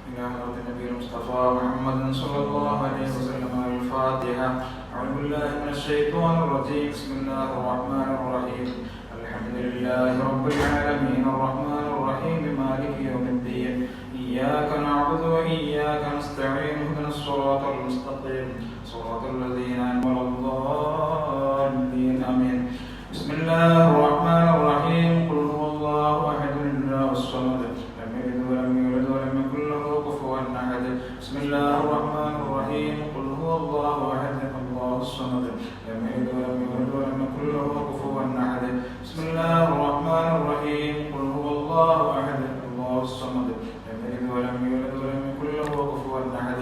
إلى حضرة النبي المصطفى محمد صلى الله عليه وسلم. الفاتحة. أعوذ بالله من الشيطان الرجيم. بسم الله الرحمن الرحيم. الحمد لله رب العالمين الرحمن الرحيم مالك يوم الدين. إياك نعبد وإياك نستعين. اهدنا الصراط المستقيم صراط الذين أنعمت الضالين. آمين. بسم الله الرحمن الرحيم. قل هو الله أحد الله الصمد لم يلد ولم يولد ولم يكن له كفوا أحد. بسم الله الرحمن الرحيم. قل هو الله أحد الله الصمد لم يلد ولم يولد ولم يكن له كفوا أحد. بسم الله الرحمن الرحيم. قل هو الله أحد الله الصمد لم يلد ولم يولد ولم يكن له كفوا أحد.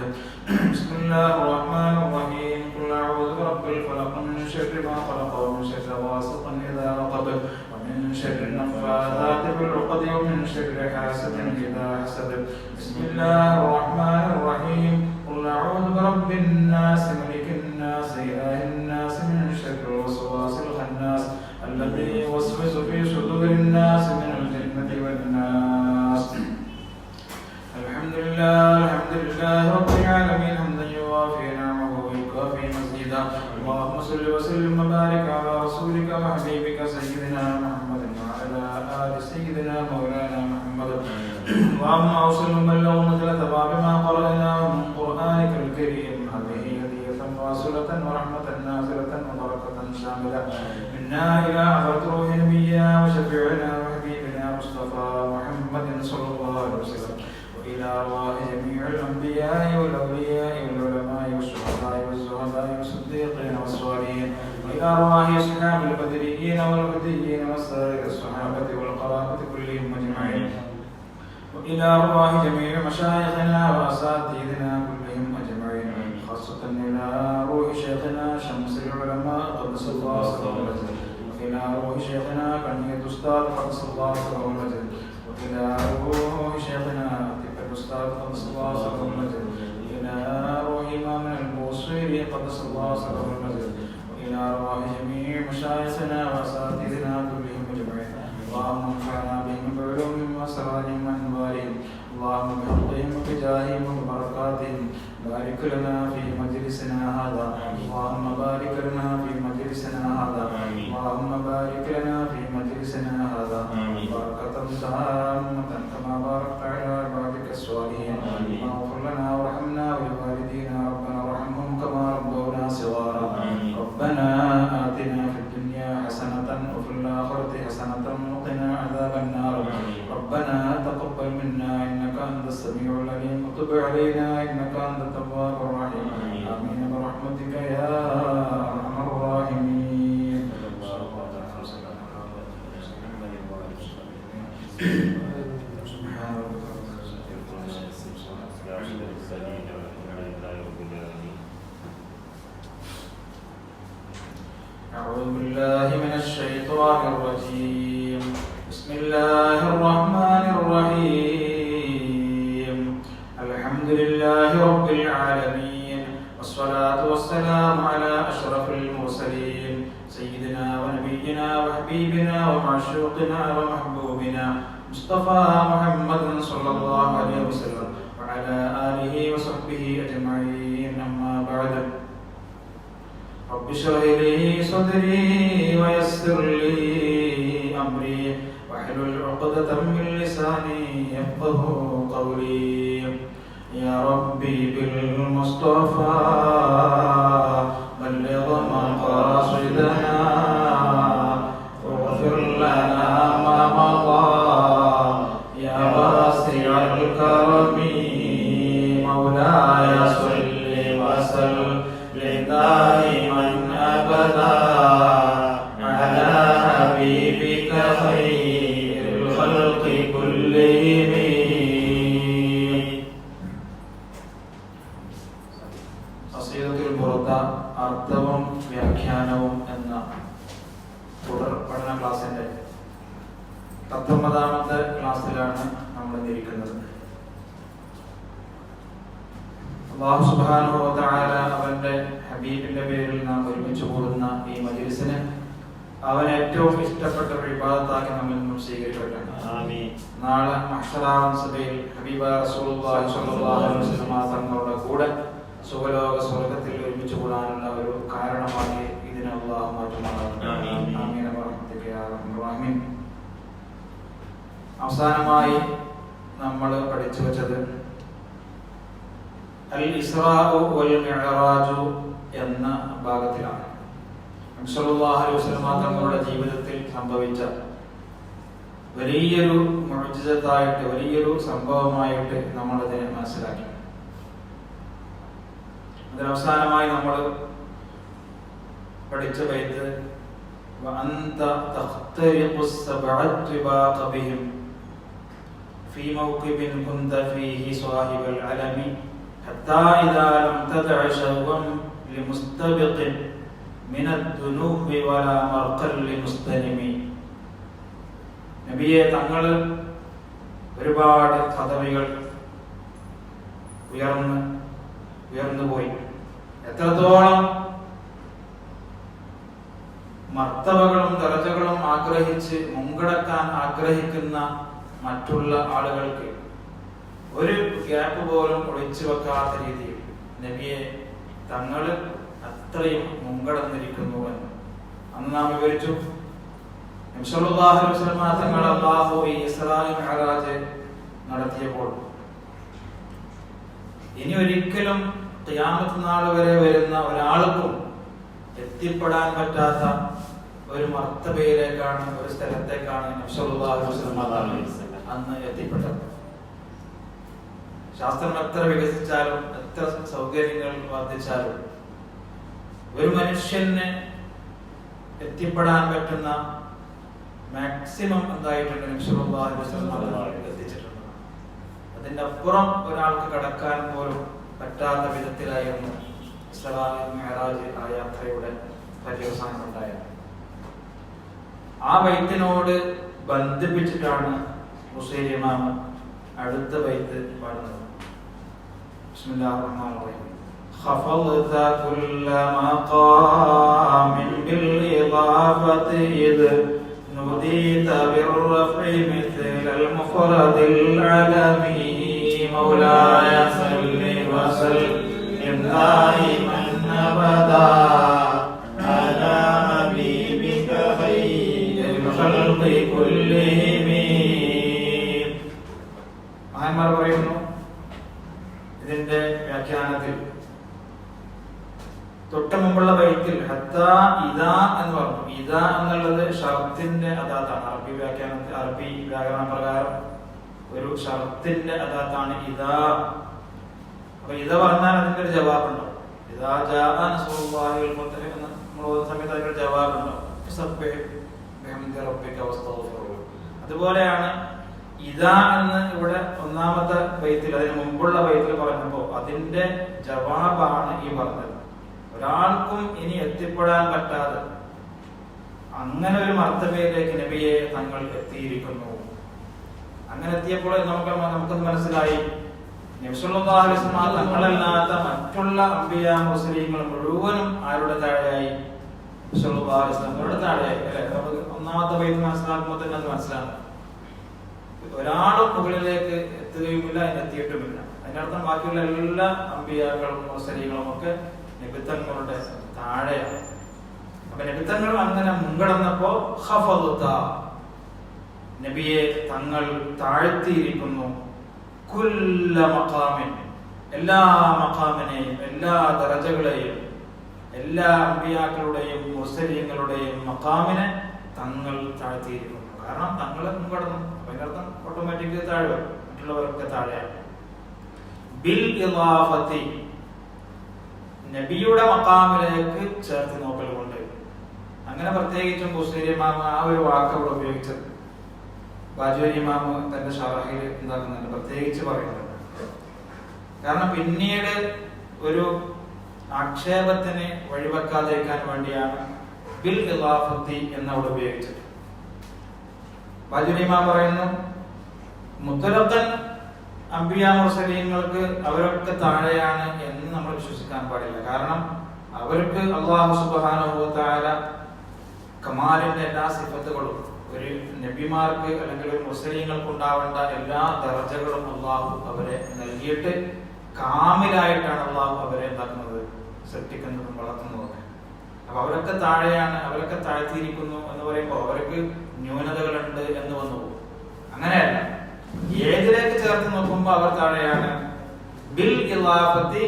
بسم الله الرحمن الرحيم. قل أعوذ برب الفلق من شر ما خلق ومن شر غاسق إذا وقب ومن شر النفاثات في العقد ومن شر حاسد إذا حسد. بسم الله الرحمن الرحيم. قل أعوذ برب الناس ملك الناس إله الناس من شر الوسواس الخناس الذي يوسوس في صدور الناس من الجنة والناس. الحمد لله رب العالمين حمدا يوافي نعمه ويكافي مزيدا. اللهم صل وسلم وبارك على رسولك وحبيبك سيدنا محمد وعلى آل سيدنا مولانا محمد. اللهم اوصل وبلغ مثل ثواب ما قرأناه من قرآنك الكريم. هذه هدية واصلة ورحمة نازلة وبركة شاملة منا إلى حضرة روح نبينا وشفيعنا وحبيبنا مصطفى محمد صلى الله عليه وسلم، وإلى أرواح جميع الأنبياء والأولياء والعلماء والشهداء والزهداء والصديقين والصالحين، وإلى أرواح أصحاب البدريين والهديين وسائر الصحابة والقرابة كلهم أجمعين، وإلى أرواح جميع مشايخنا وأساتذتنا كلهم أجمعين، خاصة إلى روح شيخنا شمس العلماء قدس الله سره، وإلى روح شيخنا كنية أستاذ قدس الله سره، وإلى روح شيخنا الأستاذ قدس الله سره المجد، وإلى روح إمامنا البوصيري قدس الله سره المجد، وإلى أرواح جميع مشايخنا وأساتذتنا كلهم أجمعين. اللهم انفعنا بهم بعلومهم وأسرارهم وأنوارهم، اللهم بحقهم وبجاههم وبركاتهم بارك لنا في مجلسنا هذا، اللهم بارك لنا في مجلسنا هذا، اللهم بارك لنا في مجلسنا هذا بركة تامة كما باركت على عبادك الصالحين. اغفر لنا وارحمنا ولوالدينا ربنا وارحمهم كما ربونا صغارا. ربنا آتنا في الدنيا حسنة وفي الآخرة حسنة وقنا عذاب النار. ربنا تقبل منا إنك أنت السميع العليم وتب علينا إنك أنت التواب الرحيم. آمين برحمتك يا أرحم الراحمين. أعوذ بالله من الشيطان الرجيم. بسم الله الرحمن الرحيم. الحمد لله رب العالمين والصلاة والسلام على أشرف المرسلين سيدنا ونبينا وحبيبنا ومعشوقنا ومحبوبنا مصطفى محمد صلى الله عليه وسلم وعلى آله وصحبه أجمعين. أما بعد، رب اشرح لي صدري ويسر لي أمري واحلل عقدة من لساني يفقه قولي. يا ربي بالمصطفى بلغ مقاصدنا واغفر لنا ما مضى يا واسع الكرم. مولاي صل وسلم دائما أبدا على حبيبك خير الخلق كلهم. ഖസീദത്തുൽ ബുർദ അർത്ഥവും വ്യാഖ്യാനവും എന്ന തുടർ പഠന ക്ലാസിന്റെ 19ാമത്തെ ക്ലാസ്സിലാണ് നമ്മൾ ഇരിക്കുന്നത്. അല്ലാഹു സുബ്ഹാനഹു വ തആല അവന്റെ ഹബീബിന്റെ പേരിൽ നാം ഒരുമിച്ച് കൂടുന്ന ഈ മജ്‌ലിസിന് അവൻ ഏറ്റവും ഇഷ്ടപ്പെട്ട ഒരു ഇബാദത്താക്കി നമ്മിൽ നിന്നും സ്വീകരിക്കട്ടെ. നാളെ മഹ്ശറാൻ സഭയിൽ ഹബീബായ റസൂലുള്ളാഹി സ്വല്ലല്ലാഹു അലൈഹി വസല്ലം തങ്ങളുടെ കൂടെ സുഖലോക സ്വർഗ്ഗത്തിൽ ഒരുമിച്ച് കൂടാനുള്ള ഒരു കാരണമായി ഇതിനെ അല്ലാഹു മാറ്റുമാറാകട്ടെ. ആമീൻ വറഹ്മത്തുക യാ റഹ്മാൻ റഹീം. അവസാനമായി നമ്മൾ പഠിച്ചു വെച്ചത് അൽ ഇസ്റാഉ വൽ മിഅ്റാജു എന്ന ഭാഗത്തിലാണ്. നബി സല്ലല്ലാഹു അലൈഹി വസല്ലം തങ്ങളുടെ ജീവിതത്തിൽ സംഭവിച്ച വലിയൊരു മുഅ്ജിസത്തായിട്ട്, വലിയൊരു സംഭവമായിട്ട് നമ്മൾ അതിനെ മനസ്സിലാക്കി. അതിനവസാനമായി നമ്മൾ പഠിച്ച ബൈത്ത് വഅന്ത തഖ്തരിഖു സബഅത് റിബാഖ ബിഹിം ഫീ മൗഖിബിൻ കുന്ത ഫീഹി സാഹിബൽ അലമി ഹത്താ ഇദാ ലം തദഅ ശൗവൻ ലിമുസ്തബിഖിൻ മിനദ് ദുനൂബി വലാ മർഖൽ ലിമുസ്തനിമി. നബിയെ, തങ്ങൾ ഒരുപാട് പദവികൾ ഉയർന്നുപോയി. എത്രത്തോളം മർത്തബകളും ദറജകളും ആഗ്രഹിച്ച് മുൻകടക്കാൻ ആഗ്രഹിക്കുന്ന മറ്റുള്ള ആളുകൾക്ക് ഒരു ഗ്യാപ്പ് പോലും ഒളിച്ചു വെക്കാത്ത രീതിയിൽ നബിയെ തങ്ങൾ അത്രയും മുൻകടന്നിരിക്കുന്നു എന്ന് അന്ന് നാം വിവരിച്ചു. നബി സല്ലല്ലാഹു അലൈഹി വസല്ലം തങ്ങൾ അല്ലാഹു ഇസ്റാ മിഅ്റാജ് നടത്തിയപ്പോൾ ഇനി ഒരിക്കലും ഖിയാമത്ത് നാൾ വരെ വരുന്ന ഒരാൾക്കും എത്തിപ്പെടാൻ പറ്റാത്ത ഒരു മർത്തബയിലേക്കാണ്, ഒരു സ്ഥലത്തേക്കാണ് നബി സല്ലല്ലാഹു അലൈഹി വസല്ലം അന്ന് എത്തിപ്പെട്ടത്. ശാസ്ത്രം എത്ര വികസിച്ചാലും എത്ര സൗകര്യങ്ങൾ വർദ്ധിച്ചാലും ഒരു മനുഷ്യന് എത്തിപ്പെടാൻ പറ്റുന്ന മാക്സിമം എന്തായിട്ടുണ്ട് നബി സല്ലല്ലാഹു അലൈഹി വസല്ലം എത്തിച്ചിട്ടുണ്ട്. അതിന്റെ അപ്പുറം ഒരാൾക്ക് കടക്കാൻ പോലും പറ്റാത്ത വിധത്തിലായിരുന്നു ഇസ്റാ മിഅ്റാജ് ആ യാത്രയുടെ പര്യവസാനം ഉണ്ടായത്. ആ ബൈത്തിനോട് ബന്ധിപ്പിച്ചിട്ടാണ് ബുസൈരി ഇമാം അടുത്ത ബൈത്ത് പാടുന്നത്. ബിസ്മില്ലാഹിർ റഹ്മാനിർ റഹീം. خفضت كل مقام بالإضافة إذ نوديت بالرفع مثل المفرد العلمي مولاي صل وسلم دائما أبدا على حبيبك خير الخلق كلهم. മഹാന്മാർ പറയുന്നു ഇതിന്റെ വ്യാഖ്യാനത്തിൽ തൊട്ട് മുമ്പുള്ള ബൈത്തിൽ ഹത്താ ഇദാ എന്ന് പറഞ്ഞു. ഇദാ എന്നുള്ളത് ഷർത്തിന്റെ അദാത്താണ്. അറബി വ്യാകരണ പ്രകാരം ഒരു ഷർത്തിന്റെ അദാത്താണ് ഇദാ. അപ്പൊ ഇദ പറഞ്ഞാൽ അതിന്റെ ഒരു ജവാബുണ്ടോ? ഇദാ ജാഅ നസ്റുല്ലാഹി വൽ ഫത്ഹ് എന്ന് നമ്മൾ ഓതുന്ന സമയത്ത് അതിന്റെ ഒരു ജവാബുണ്ടോ? സബ്ബിഹ് ബിഹംദി റബ്ബിക വസ്തഗ്ഫിറുഹു. അതുപോലെയാണ് ഇദാ എന്ന് ഇവിടെ ഒന്നാമത്തെ ബൈത്തിൽ, അതിന് മുമ്പുള്ള ബൈത്തിൽ പറഞ്ഞപ്പോൾ അതിന്റെ ജവാബാണ് ഈ പറഞ്ഞത്. ഒരാൾക്കും ഇനി എത്തിപ്പെടാൻ പറ്റാതെ അങ്ങനെ ഒരു മർത്തബയിലേക്ക് നബിയെ തങ്ങൾ എത്തിയിരിക്കുന്നു. അങ്ങനെ എത്തിയപ്പോൾ നമുക്കത് മനസ്സിലായി, നബി സല്ലല്ലാഹു അലൈഹി വസല്ലം തങ്ങളല്ലാത്ത മറ്റുള്ള അംബിയാ മുർസലീങ്ങൾ മുഴുവനും ആരുടെ താഴെയായി? നബി സല്ലല്ലാഹു അലൈഹി വസല്ലം താഴെയായി. അല്ലെ? നമുക്ക് ഒന്നാമത്തെ ബൈത്ത് മനസ്സിലാക്കുമ്പോൾ തന്നെ അത് മനസ്സിലാകും. ഒരാളും മുകളിലേക്ക് എത്തുകയുമില്ല, എത്തിയിട്ടുമില്ല. അതിന്റെ അർത്ഥം ബാക്കിയുള്ള എല്ലാ അംബിയാക്കളും മുർസലീങ്ങളും ഒക്കെ നബിത്തങ്ങളുടെ താഴെയാണ്. അപ്പൊ നബിത്തങ്ങൾ അങ്ങനെ മുൻകടന്നപ്പോ ഖഫദത, നബിയെ തങ്ങൾ താഴ്ത്തിയിരിക്കുന്നു. കുല്ല മഖാമിൻ, എല്ലാ മഖാമിനെയും, എല്ലാ ദറജകളെയും, എല്ലാ അംബിയാക്കളുടെയും മുർസലീങ്ങളുടെയും മഖാമിനെ തങ്ങൾ താഴ്ത്തിയിരിക്കുന്നു. കാരണം തങ്ങൾ മുൻകടന്നു. അതിനർത്ഥം ഓട്ടോമാറ്റിക് താഴെ, മറ്റുള്ളവരൊക്കെ താഴെയാണ്. ബിൽ ഇളാഫത്തി, നബിയുടെ മഖാമിലേക്ക് ചേർത്ത് നോക്കൽ കൊണ്ട്. അങ്ങനെ പ്രത്യേകിച്ചും ബുസൈരി ഇമാം ആ ഒരു വാക്ക് അവിടെ ഉപയോഗിച്ചത് ബാജൂരി ഇമാം തന്റെ ഷറഹിൽ എന്താക്കുന്നുണ്ട്, പ്രത്യേകിച്ച് പറയുന്നുണ്ട്. കാരണം പിന്നീട് ഒരു ആക്ഷേപത്തിന് വഴിവെക്കാതിരിക്കാൻ വേണ്ടിയാണ് ബിൽ ഇളാഫത്തി എന്നവിടെ ഉപയോഗിച്ചത്. ബാജൂരി ഇമാം പറയുന്നു, മുത്തലഖൻ അംബിയാ മുർസലീങ്ങൾക്ക് അവരൊക്കെ താഴെയാണ് എന്ന് നമ്മൾ വിശ്വസിക്കാൻ പാടില്ല. കാരണം അവർക്ക് അല്ലാഹു സുബ്ഹാനഹു വ തആല കമാലിന്റെ എല്ലാ സിഫത്തുകളും ഒരു നബിമാർക്ക് അല്ലെങ്കിൽ ഒരു മുസ്ലിങ്ങൾക്ക് ഉണ്ടാവേണ്ട എല്ലാ ദർജകളും അള്ളാഹു അവരെ നൽകിയിട്ട് കാമിലായിട്ടാണ് അള്ളാഹു അവരെ എന്താക്കുന്നത്, സൃഷ്ടിക്കുന്നതും വളർത്തുന്നതൊക്കെ. അപ്പൊ അവരൊക്കെ താഴെയാണ്, അവരൊക്കെ താഴ്ത്തിയിരിക്കുന്നു എന്ന് പറയുമ്പോൾ അവർക്ക് ന്യൂനതകളുണ്ട് എന്ന് വന്നു പോകും. അങ്ങനെയല്ല, ഏതിലേക്ക് ചേർത്ത് നോക്കുമ്പോൾ അവർ താഴെയാണ്. ബിൽ ഇളാഫത്തി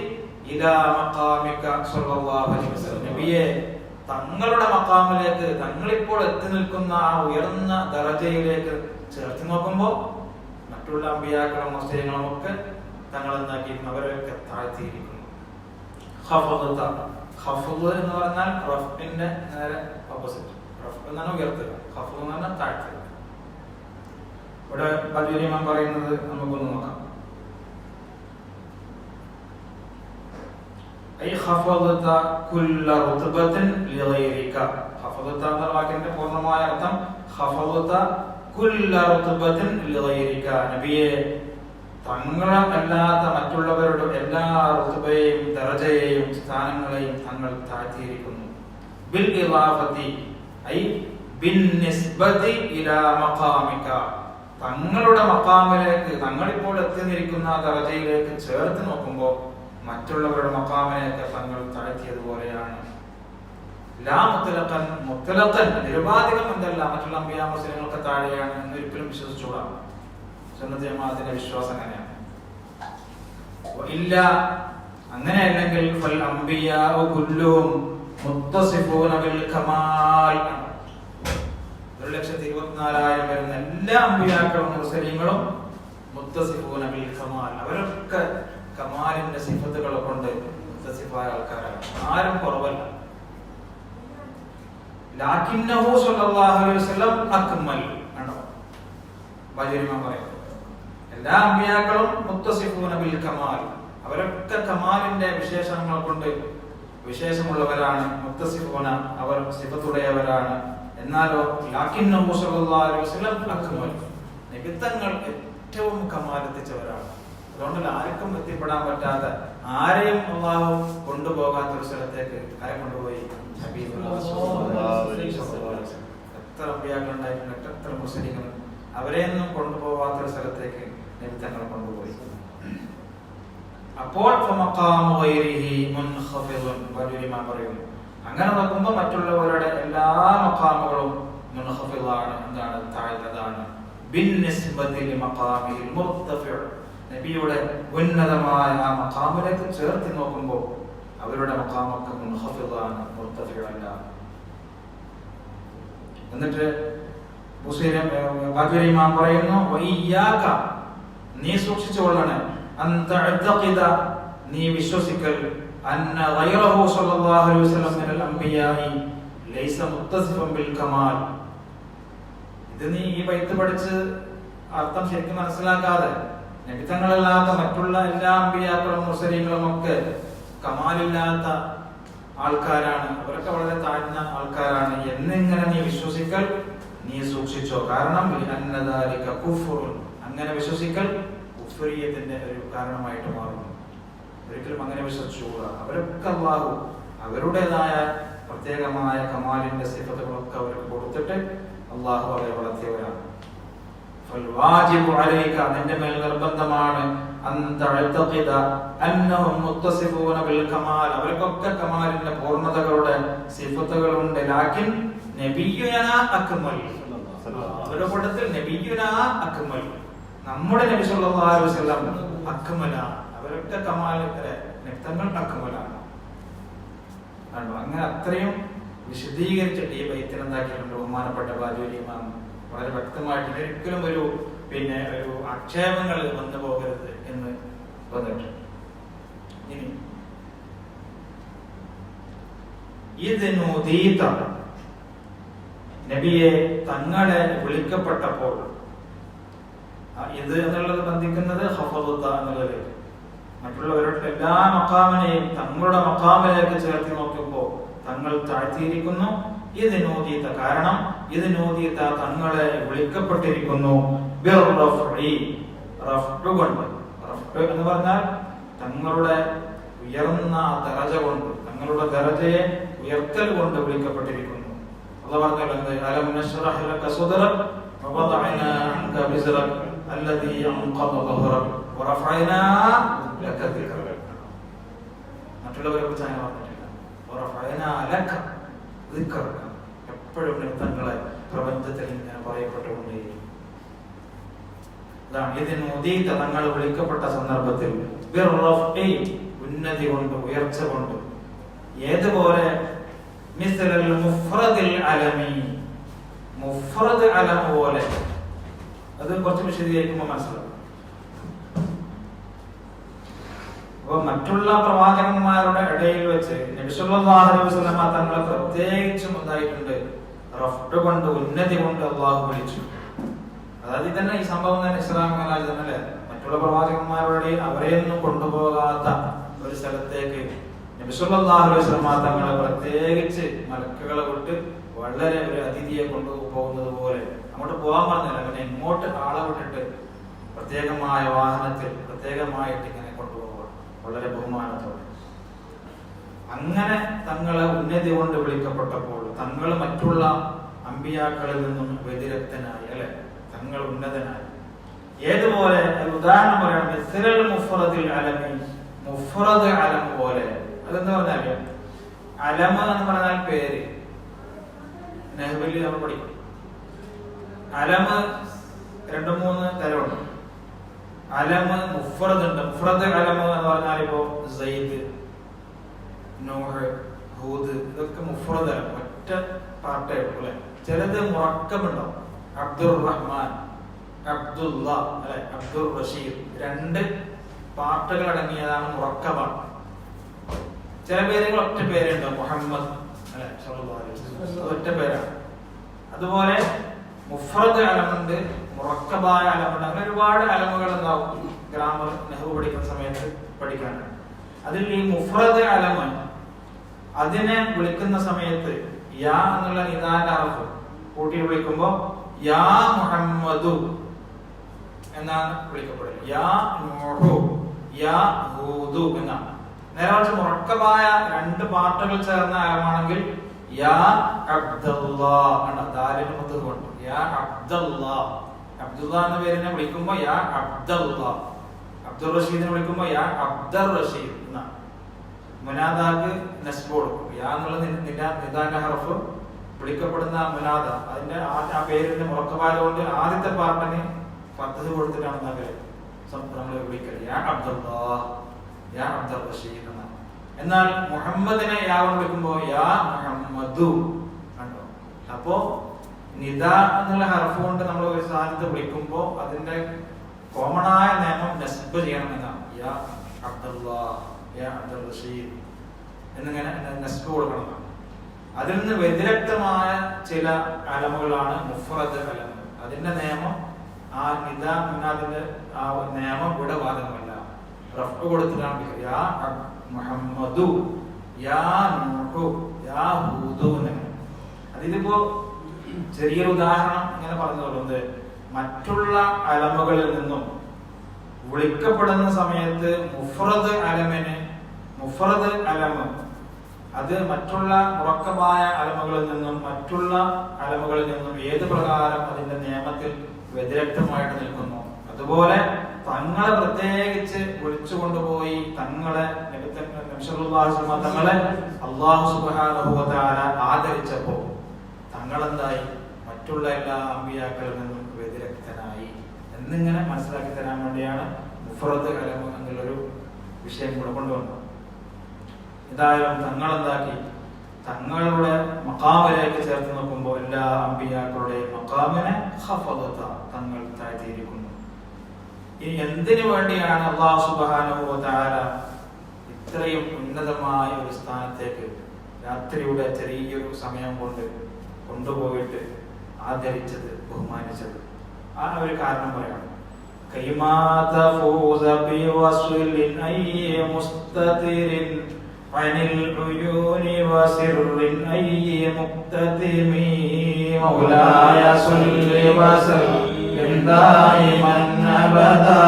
ഇലാ മഖാമിക സ്വല്ലല്ലാഹു അലൈഹി വസല്ലം, നബിയെ തങ്ങളുടെ മഖാമിലേക്ക്, തങ്ങളിപ്പോൾ എത്തി നിൽക്കുന്ന ആ ഉയർന്ന ദറജയിലേക്ക് ചേർത്ത് നോക്കുമ്പോൾ മറ്റുള്ള അമ്പിയാക്കളും മുസ്ലിങ്ങളും ഒക്കെ തങ്ങൾ എന്താക്കിയിരിക്കുന്നു, അവരൊക്കെ താഴ്ത്തിയിരിക്കുന്നു. ഖഫ്ദ് എന്ന് പറഞ്ഞാൽ റഫ്ഇന്റെ നേരെ ഓപ്പോസിറ്റ്. റഫ് എന്നാണ് ഉയർത്തുക, ഖഫ്ദ് എന്ന് പറഞ്ഞാൽ താഴ്ത്തുക. ഇവിടെ ബദരീമാൻ പറയുന്നത് നമുക്കൊന്ന് നോക്കാം. ഐ ഖഫദത കുല്ല റുത്ബത്തിൻ ലിഗൈരിക. ഖഫദത എന്ന വാക്കിന്റെ പൂർണ്ണമായ അർത്ഥം ഖഫദത കുല്ല റുത്ബത്തിൻ ലിഗൈരിക, നബിയെ തങ്ങളല്ലാത്ത മറ്റുള്ളവരുടെ എല്ലാ റുത്ബയെയും ദറജയെയും സ്ഥാനങ്ങളെയും തങ്ങൾ താഴ്ത്തിയിരിക്കുന്നു. ബിൽ ഇളാഫത്തി ഐ ബിൻനിസ്ബതി ഇലാ മഖാമിക, തങ്ങളുടെ മഖാമിലേക്ക്, തങ്ങളിപ്പോൾ എത്തിയിരിക്കുന്ന ദറജയിലേക്ക് ചേർത്ത് നോക്കുമ്പോൾ മറ്റുള്ളവരുടെ മഖാമിനെയൊക്കെ തങ്ങൾ താഴ്ത്തിയതുപോലെയാണ്. ലാ മുത്തലഖൻ, മുത്തലഖൻ നിരുപാധികം എന്തല്ല, മറ്റുള്ള അമ്പിയാ മുസ്ലിങ്ങൾക്ക് താഴെയാണ് എന്ന് ഒരിക്കലും വിശ്വസിച്ചുകൂടാ. സുന്നത്ത് ജമാഅത്തിന്റെ വിശ്വാസം അങ്ങനെയാണ്. ഇല്ല, അങ്ങനെയല്ലെങ്കിൽ ഫൽ അംബിയാഉ കുല്ലുഹും മുത്തസിഫൂന ബിൽ കമാൽ. 1,24,000 വരുന്ന എല്ലാ അമ്പിയാക്കളും മുർസലീങ്ങളും മുത്തസിഫൂന ബിൽ കമാൽ, അവരൊക്കെ കമാലിന്റെ സിഫത്തുകളെ കൊണ്ട് മുത്തസിഫായ ആൾക്കാരാണ്, ആരും കുറവല്ല. ലാകിന്നഹു സ്വല്ലല്ലാഹു അലൈഹി വസല്ലം അക്മൽ ആണോ ബദരീമാൻ പറയുന്നത്. എല്ലാ അമ്പിയാക്കളും മുത്തസിഫൂന ബിൽ കമാൽ, അവരൊക്കെ കമാലിന്റെ വിശേഷണങ്ങൾ കൊണ്ട് വിശേഷമുള്ളവരാണ്. മുത്തസിഫൂന, അവർ സിഫത്തുടയവരാണ്. എന്നാലോ ലാകിന്നഹു സ്വല്ലല്ലാഹു അലൈഹി വസല്ലം അക്മൽ, നബിത്തങ്ങൾ ഏറ്റവും കമാലെത്തിച്ചവരാണ്. അതുകൊണ്ട് ആർക്കും എത്തിപ്പെടാൻ പറ്റാത്ത, ആരെയും അല്ലാഹു കൊണ്ടുപോകാത്ത ഒരു സ്ഥലത്തേക്ക് ആരെ കൊണ്ടുപോയി? എത്ര അമ്പിയാക്കൾ ഉണ്ടായിട്ടുണ്ട്, എത്ര മുസ്ലിങ്ങൾ, അവരെയൊന്നും കൊണ്ടുപോകാത്ത ഒരു സ്ഥലത്തേക്ക് നബി തങ്ങൾ കൊണ്ടുപോയി. അപ്പോൾ പറയുന്നു, അങ്ങനെ നോക്കുമ്പോൾ മറ്റുള്ളവരുടെ എല്ലാ മഖാമുകളും മുൻഖഫിളാണ്, എന്താണ്, താഴ്ന്നതാണ്. നബിയുടെ ഉന്നതമായ ആ മഖാമിലേക്ക് ചേർത്ത് നോക്കുമ്പോൾ അവരുടെ മഖാമൊക്കെ മുൻഖഫിളാണ്, മുർതഫിഅല്ല. എന്നിട്ട് ബദരീമാൻ പറയുന്നു, വഇയ്യാക, നീ സൂക്ഷിച്ചുകൊള്ളണേ, അൻ തഅതഖിദ, നീ വിശ്വസിക്കൽ, അന്ന ഗൈറഹു സ്വല്ലല്ലാഹു അലൈഹി വസല്ലം മിനൽ അംബിയാഇ ലൈസ മുത്തസിഫൻ ബിൽ കമാൽ. ഇത് നീ ഈ ബൈത്ത് പഠിച്ച് അർത്ഥം ശരിക്കും മനസ്സിലാക്കാതെ നബിതങ്ങളല്ലാത്ത മറ്റുള്ള എല്ലാ അമ്പിയാക്കളും മുർസലീങ്ങളും ഒക്കെ കമാലില്ലാത്ത ആൾക്കാരാണ്, അവരൊക്കെ വളരെ താഴ്ന്ന ആൾക്കാരാണ് എന്നിങ്ങനെ നീ വിശ്വസിക്കൽ, നീ സൂക്ഷിച്ചോ. കാരണം അങ്ങനെ വിശ്വസിക്കൽ കുഫ്രിയത്തിന്റെ ഒരു കാരണമായിട്ട് മാറുന്നു. ഒരിക്കലും അങ്ങനെ വിശ്വസിച്ചുകൂടാ. അവരൊക്കെ അല്ലാഹു അവരുടേതായ പ്രത്യേകമായ കമാലിന്റെ സിഫത്തുകളൊക്കെ അവർക്ക് കൊടുത്തിട്ട് അല്ലാഹു അവരെ വളർത്തിയവരാണ്. നിന്റെ മേൽ നിർബന്ധമാണ് അവർക്കൊക്കെ കമാലിന്റെ പൂർണ്ണതകളുടെ സിഫത്തുകളുണ്ട്. ലാകിൻ നബിയുനാ അക്മൽ, അവരുടെ കൂട്ടത്തിൽ നബിയുനാ അക്മൽ, നമ്മുടെ നബി സല്ലല്ലാഹു അലൈഹി വസല്ലം അക്മലാണ്. അവരൊക്കെ കമാലിന്റെ തങ്ങൾ അക്മലാണ്. അങ്ങനെ അത്രയും വിശദീകരിച്ചിട്ട് ഈ ബൈത്തിൽ എന്താക്കിയിട്ടുണ്ട് ബഹുമാനപ്പെട്ട ബാജൂരി ഇമാം വളരെ വ്യക്തമായിട്ട്. ഒരിക്കലും ഒരു ഒരു ആക്ഷേപങ്ങൾ വന്നു പോകരുത് എന്ന് വന്നിട്ട്. ഇനി നബിയെ തങ്ങളെ വിളിക്കപ്പെട്ടപ്പോൾ, ഇത് എന്നുള്ളത് ബന്ധിക്കുന്നത് ഹഫദുത്ത എന്നുള്ളത്, മറ്റുള്ളവരുടെ എല്ലാ മഖാമിനെയും തങ്ങളുടെ മഖാമിലേക്ക് ചേർത്ത് നോക്കുമ്പോൾ തങ്ങൾ താഴ്ത്തിയിരിക്കുന്നു. ഇത് നോദീത്ത, കാരണം ഇത് നോദീത്ത തങ്ങളെ വിളിക്കപ്പെട്ടിരിക്കുന്നു എന്ന് പറഞ്ഞാൽ തങ്ങളുടെ ഉയർന്ന ദറജ കൊണ്ട്, തങ്ങളുടെ ദറജയെ ഉയർത്തൽ കൊണ്ട് വിളിക്കപ്പെട്ടിരിക്കുന്നു. അല്ലാഹു പറഞ്ഞത് അലം നശ്റഹ് ലക സദ്റക വവദഅനാ അൻക വിസ്റക അല്ലദീ അൻഖദ ളഹ്റക വറഫഅനാ ലക ദിക്റക. മറ്റുള്ളവരെ കുറിച്ച് അങ്ങനെ പറഞ്ഞിട്ടില്ല. വറഫഅനാ ലക ദിക്റക. എപ്പോഴും തങ്ങളെ പ്രപഞ്ചത്തിൽ ഇങ്ങനെ പറയപ്പെട്ടുകൊണ്ടേയിരിക്കും. തങ്ങൾ വിളിക്കപ്പെട്ട സന്ദർഭത്തിൽ ഉന്നതി കൊണ്ട്, ഉയർച്ച കൊണ്ട്. ഏതുപോലെ മുഫ്രദ് അലം പോലെ. അത് കുറച്ച് വിശദീകരിക്കുമ്പോൾ മനസ്സിലാവും. അപ്പൊ മറ്റുള്ള പ്രവാചകന്മാരുടെ ഇടയിൽ വെച്ച് നബി സല്ലല്ലാഹു അലൈഹി വസല്ലമ തങ്ങളെ പ്രത്യേകിച്ചും എന്തായിട്ടുണ്ട്, റഫ്അ് കൊണ്ട്, ഉന്നതി കൊണ്ട് അല്ലാഹു വിളിച്ചു. അതായത് തന്നെ ഈ സംഭവം തന്നെ ഇസ്രാ മിഅ്റാജ് തന്നെ അല്ലേ. മറ്റുള്ള പ്രവാചകന്മാരുടെ അവരെയൊന്നും കൊണ്ടുപോകാത്ത ഒരു സ്ഥലത്തേക്ക് നബി സല്ലല്ലാഹു അലൈഹി വസല്ലമ തങ്ങളെ പ്രത്യേകിച്ച് മലക്കുകളെ വിട്ട് വളരെ ഒരു അതിഥിയെ കൊണ്ടുപോകുന്നത് പോലെ അങ്ങോട്ട് പോകാൻ പറഞ്ഞില്ല, പിന്നെ ഇങ്ങോട്ട് ആളെ വിട്ടിട്ട് പ്രത്യേകമായ വാഹനത്തിൽ പ്രത്യേകമായിട്ട് ഇങ്ങനെ കൊണ്ടുപോകുക, വളരെ ബഹുമാനത്തോടെ. അങ്ങനെ തങ്ങളെ ഉന്നതി കൊണ്ട് വിളിക്കപ്പെട്ടപ്പോൾ തങ്ങൾ മറ്റുള്ള അമ്പിയാക്കളിൽ നിന്നും വ്യതിരക്തനായി, അല്ലെ, തങ്ങൾ ഉന്നതനായി. ഏതുപോലെ ഉദാഹരണം പറയണം, മുഫ്രദിൽ അലമി, മുഫ്രദ് അലം പോലെ. അതെന്ന് പറഞ്ഞാൽ അലമ എന്ന് പറഞ്ഞാൽ പേര്. നെഹ്ബില് നമ്മൾ പഠിക്കും. അലമ് 2-3 തരമുണ്ട്. അലമ് മുഫ്രദ് ഉണ്ട്. മുഫ്രദ് അലമ് എന്ന് പറഞ്ഞാൽ ഇപ്പോ സയ്യിദ്, നൂഹ്, ഹൂദ്, ഇതൊക്കെ മുഫ്രദ് അലം, ഒറ്റ പാർട്ടേ ഉള്ളൂ അല്ലെ. ചിലത് മുറക്കബുണ്ടാവും. അബ്ദുർ റഹ്മാൻ, അബ്ദുല്ല, അല്ലെ, അബ്ദുർ റഷീദ്, 2 പാർട്ടുകൾ അടങ്ങിയതാണ് മുറക്കബാണ്. ചില പേരുകൾ ഒറ്റ പേരുണ്ടാവും. മുഹമ്മദ്, അല്ലെ, സല്ലല്ലാഹു അലൈഹി വസല്ലം, ഒറ്റ പേരാണ്. അതുപോലെ മുഫ്രദ് അലമുണ്ട്, മുറക്കബായ അലമുണ്ട്. അങ്ങനെ ഒരുപാട് അലമുകൾ ഉണ്ടാവും. ഗ്രാമർ നെഹ്റു പഠിക്കുന്ന സമയത്ത് പഠിക്കാനാണ്. അതിൽ ഈ മുഫ്രദ് അലമ് അതിനെ വിളിക്കുന്ന സമയത്ത് യാ എന്നുള്ള നിദാന്റെ ഹർഫ് കൂട്ടി വിളിക്കുമ്പോ യാ മുഹമ്മദു എന്നാണ് വിളിക്കപ്പെടുന്നത്. യാ നൂഹു, യാ ഹൂദു എന്നാണ്. നേരെ മറിച്ച് മുറക്കബായ 2 പാർട്ടുകൾ ചേർന്ന അലമാണെങ്കിൽ യാ അബ്ദുല്ലാ ആണ്. ദാലിന് മുത്തത് കൊണ്ട് യാ അബ്ദുല്ലാ. അബ്ദുല്ലാ എന്ന പേരിനെ വിളിക്കുമ്പോ യാ അബ്ദുല്ലാ. അബ്ദുർ റഷീദിനെ വിളിക്കുമ്പോ യാ അബ്ദുർ റഷീദ് എന്നാണ്. മുനാദാക്ക് നസ്ബ് കൊടുക്കും. യാ എന്നുള്ള നിദാന്റെ ഹർഫ് വിളിക്കപ്പെടുന്ന മുനാദ, അതിന്റെ ആ പേരിന്റെ മുറക്കബായ കൊണ്ട് ആദ്യത്തെ പാർട്ടിന് ഫത്ഹ് കൊടുത്തിട്ടാണ് നമ്മൾ വിളിക്കല്. യാ അബ്ദുല്ലാ, യാ അബ്ദുർ റഷീദ് എന്നാണ്. എന്നാൽ മുഹമ്മദിനെ യാ കൊണ്ട് വിളിക്കുമ്പോ യാ മുഹമ്മദു കണ്ടോ. അപ്പോ നിദ എന്നുള്ള ഹർഫ് കൊണ്ട് നമ്മൾ ഒരു സ്ഥാനത്ത് വിളിക്കുമ്പോ അതിന്റെ കോമണായ നിയമം നസ്ബ് ചെയ്യണം എന്നാണ്. യാ അബ്ദുല്ലാ, യാ അബ്ദുർ റഷീദ് എന്നിങ്ങനെ നസ്ബ് കൊടുക്കണം. അതിൽ നിന്ന് വ്യതിരക്തമായ ചില അലമുകളാണ് മുഫ്രദ് അലം. അതിന്റെ നിയമം ആ നിദ മുനാദിന്റെ ആ നിയമം ഇവിടെ ബാധകമല്ല. റഫ്അ് കൊടുത്തിട്ടാണ് യാ മുഹമ്മദു, യാ നൂഹു, യാ ഹൂദു എന്നിങ്ങനെ. അതിലിപ്പോ ചെറിയൊരു ഉദാഹരണം ഇങ്ങനെ പറഞ്ഞതുകൊണ്ട് മറ്റുള്ള അലമുകളിൽ നിന്നും വിളിക്കപ്പെടുന്ന സമയത്ത് മുഫ്രദ് അലമിന്, മുഫ്രദ് അലമ് അത് മറ്റുള്ള മുറക്കബായ അലമുകളിൽ നിന്നും മറ്റുള്ള അലമുകളിൽ നിന്നും ഏത് പ്രകാരം അതിന്റെ നിയമത്തിൽ വ്യതിരക്തമായിട്ട് നിൽക്കുന്നു. അതുപോലെ തങ്ങളെ പ്രത്യേകിച്ച് വിളിച്ചു കൊണ്ടുപോയി തങ്ങളെ തങ്ങളെ അല്ലാഹു സുബ്ഹാനഹു വ തആല ആദരിച്ചപ്പോ തങ്ങളെന്തായി, മറ്റുള്ള എല്ലാ അമ്പിയാക്കളിൽ നിന്നും വ്യതിരക്തനായി എന്നിങ്ങനെ മനസ്സിലാക്കി തരാൻ വേണ്ടിയാണ് മുഫ്രദ് അലം എന്നുള്ളൊരു വിഷയം കൂടെ കൊണ്ടുവന്നത്. ഏതായാലും തങ്ങളെന്താക്കി, തങ്ങളുടെ മഖാമിലേക്ക് ചേർത്ത് നോക്കുമ്പോൾ എല്ലാ അമ്പിയാക്കളുടെയും മഖാമിനെ ഖഫദത, തങ്ങൾ താഴ്ത്തിയിരിക്കുന്നു. ഇനി എന്തിനു വേണ്ടിയാണ് അല്ലാഹു സുബ്ഹാനഹു വ തആല ഇത്രയും ഉന്നതമായ ഒരു സ്ഥാനത്തേക്ക് രാത്രിയുടെ ചെറിയൊരു സമയം കൊണ്ട് കൊണ്ടുപോയിട്ട് ആദരിച്ചത്, ബഹുമാനിച്ചത്? ആ ഒരു കാരണം പറയണം. കൈമാ തഫൂസ ബിവസ്ലിൻ അയ്യ മുസ്തതിരിൻ അനിൽ ഉയൂനി വസിറിൻ അയ്യ മുക്തതിമി മൗലായ സല്ലി വസല്ലിം ദായിമൻ അബദാ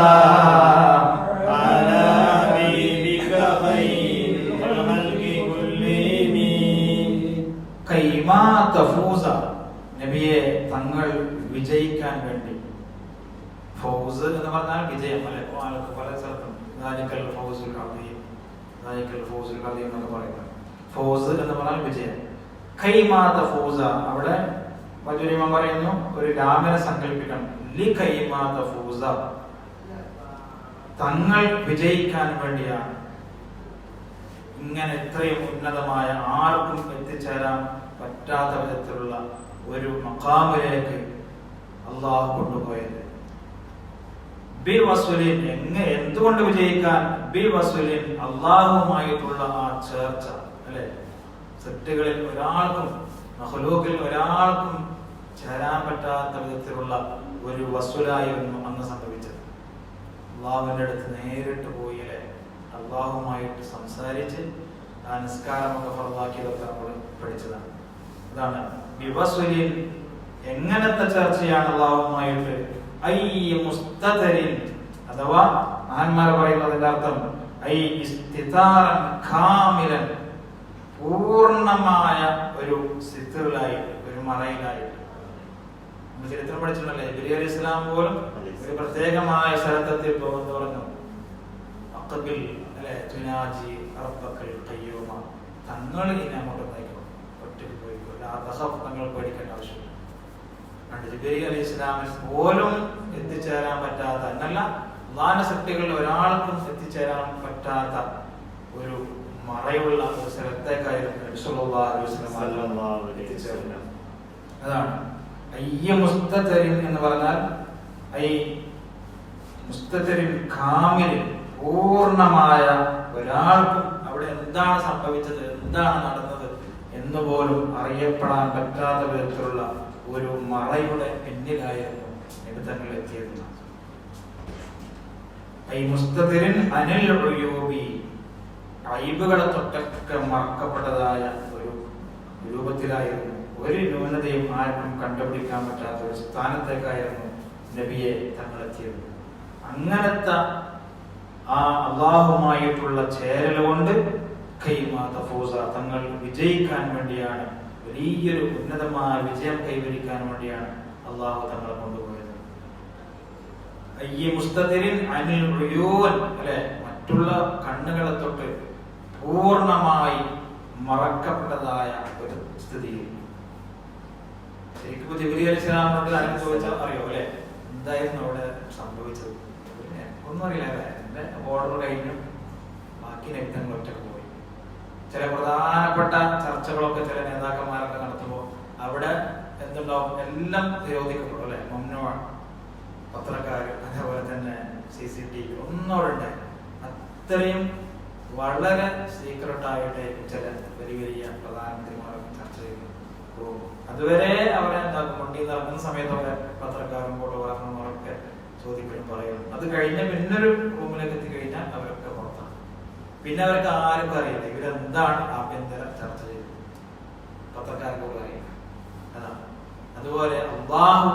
അലാ ഹബീബിക ഖൈറുൽ ഖൽഖി കുല്ലിഹിം. കൈമാ തഫൂസ, നബിയെ തങ്ങൾ വിജയിക്കാൻ വേണ്ടി. ഫൗസ് എന്ന് പറഞ്ഞാൽ വിജയം അല്ലെ, പല സ്ഥലത്തും ദാലിക്കൽ ഫൗസുൽ അദീം, ദാലിക്കൽ ഫൗസുൽ അദീം എന്നൊക്കെ പറയുന്നത്. ഫൗസ് എന്ന് പറഞ്ഞാൽ വിജയം. കൈമാ തഫൂസ, അവിടെ മജുരിമ പറയുന്നു ഒരു ലാമിനെ സങ്കല്പിക്കണം. ലി കൈമാ തഫൂസ, തങ്ങൾ വിജയിക്കാൻ വേണ്ടിയാണ്. ഇങ്ങനെ ഇത്രയും ഉന്നതമായ ആർക്കും എത്തിച്ചേരാൻ പറ്റാത്ത വിധത്തിലുള്ള ഒരു മഖാമിലേക്ക് അള്ളാഹു കൊണ്ടുപോയത്. ബി വസ്വലിൻ, എന്തുകൊണ്ട് വിജയിക്കാൻ? ബി വസ്വലിൻ, അള്ളാഹുമായിട്ടുള്ള ആ ചേർച്ച അല്ലെ. സൃഷ്ടികളിൽ ഒരാൾക്കും മഖ്ലൂഖിൽ ഒരാൾക്കും ചേരാൻ പറ്റാത്ത വിധത്തിലുള്ള ഒരു വസ്വലായിരുന്നു അന്ന് സംഭവിച്ചത്. അള്ളാഹുവിന്റെ അടുത്ത് നേരിട്ട് പോയി അല്ലെ, അള്ളാഹുമായിട്ട് സംസാരിച്ച് ആ നിസ്കാരമൊക്കെ ഫർദാക്കിയതൊക്കെ നമ്മൾ പഠിച്ചതാണ്. അതാണ് ബിവസ്വലിൻ, എങ്ങനത്തെ ചർച്ചയാണ് അള്ളാഹുമായിട്ട്? ഐ മുസ്തതരിൻ, അഥവാ മഹാന്മാർ പറയുന്നതിന്റെ അർത്ഥം ഐ ഇസ്തിതാറൻ കാമിലൻ, പൂർണ്ണമായ ഒരു സിത്തറിലായിട്ട്, ഒരു മറയിലായിട്ട്. ചരിത്രം പഠിച്ചിട്ടുണ്ടല്ലേ, ജിബ്രീൽ അലൈഹി ഇസ്ലാം പോലും ഒരു പ്രത്യേകമായ സ്ഥലത്തെത്തിയപ്പോ എന്ന് പറഞ്ഞു അഖബിൽ അല്ലെ തുനാജി റബ്ബക്കൽ ഖയ്യൂമ, തങ്ങൾ ഇനി അങ്ങോട്ട് നയിക്കണം, ഒറ്റയ്ക്ക് പോയിക്കോ, തങ്ങൾ പേടിക്കേണ്ട ആവശ്യമില്ല. ജിബ്രീൽ അലൈഹി ഇസ്ലാമിന് പോലും എത്തിച്ചേരാൻ പറ്റാത്ത, എന്നല്ല അള്ളാഹുവിന്റെ സൃഷ്ടികളിൽ ഒരാൾക്കും എത്തിച്ചേരാൻ പറ്റാത്ത ഒരു മറയുള്ള ഒരു സ്ഥലത്തേക്കായിരുന്നു നബി സല്ലല്ലാഹു അലൈഹി വസല്ലം എത്തിച്ചേർന്നത്. അതാണ് അയ്യ മുസ്തതരിൻ എന്ന് പറഞ്ഞാൽ ഐ മുസ്തതരിൻ കാമിലിൻ, പൂർണ്ണമായ ഒരാൾക്കും അവിടെ എന്താണ് സംഭവിച്ചത്, എന്താണ് നടന്നത് എന്നുപോലും അറിയപ്പെടാൻ പറ്റാത്ത വിധത്തിലുള്ള ഒരു മറയുടെ പിന്നിലായിരുന്നു നിബിധങ്ങൾ എത്തിയത്. ഐ മുസ്തതരിൻ അനിൽ ഉയൂബി, ഐബുകളെ തൊട്ടൊക്കെ മറക്കപ്പെട്ടതായ ഒരു രൂപത്തിലായിരുന്നു. ഒരു ന്യൂനതയും ആർക്കും കണ്ടുപിടിക്കാൻ പറ്റാത്ത ഒരു സ്ഥാനത്തേക്കായിരുന്നു നബിയെ തങ്ങളെത്തിയത്. അങ്ങനത്തെ ആ അള്ളാഹുമായിട്ടുള്ള ചേരൽ കൊണ്ട് കൈമാ തഫൂസ, തങ്ങൾ വിജയിക്കാൻ വേണ്ടിയാണ്, വലിയൊരു ഉന്നതമായ വിജയം കൈവരിക്കാൻ വേണ്ടിയാണ് അള്ളാഹു തങ്ങളെ കൊണ്ടുപോയത്. അയ്യ മുസ്തതിരിൻ അനിൽ ഉയൂൻ അല്ലെ, മറ്റുള്ള കണ്ണുകളെ തൊട്ട് പൂർണ്ണമായി മറക്കപ്പെട്ടതായ ഒരു സ്ഥിതിയിൽ. ശരിക്കും ജിബ്രീൽ അലൈഹി ഇസ്ലാമിനോട് അനുഭവിച്ചാൽ അറിയോ അല്ലെ, എന്തായിരുന്നു അവിടെ സംഭവിച്ചത്? ഒന്നും അറിയില്ല. എന്റെ ഓർഡർ കഴിഞ്ഞു, ബാക്കി നബിതങ്ങൾ ഒറ്റക്ക് പോയി. ചില പ്രധാനപ്പെട്ട ചർച്ചകളൊക്കെ ചില നേതാക്കന്മാരൊക്കെ നടത്തുമ്പോൾ അവിടെ എന്തുണ്ടാവും, എല്ലാം നിരോധിക്കപ്പെടും അല്ലെ, മംനുവാണ്. പത്രക്കാർ, അതേപോലെ തന്നെ CCTV ഒന്നും അവിടെ ഉണ്ടായി. അത്രയും വളരെ സീക്രട്ടായിട്ട് ചില വലിയ വലിയ പ്രധാനമന്ത്രിമാരൊക്കെ ചർച്ച ചെയ്തു പോകും. അതുവരെ അവരെ എന്താക്കും, വണ്ടി നടക്കുന്ന സമയത്ത് അവരെ പത്രക്കാരും ഫോട്ടോഗ്രാഫർമാരൊക്കെ ചോദിക്കലും പറയണം. അത് കഴിഞ്ഞ പിന്നൊരു റൂമിലേക്ക് എത്തിക്കഴിഞ്ഞാൽ അവരൊക്കെ പുറത്താണ്. പിന്നെ അവർക്ക് ആർക്കും അറിയില്ല ഇവരെന്താണ് ആഭ്യന്തര ചർച്ച ചെയ്തത്, പത്രക്കാർക്ക് പോലും അറിയില്ല. അതാണ്. അതുപോലെ അല്ലാഹു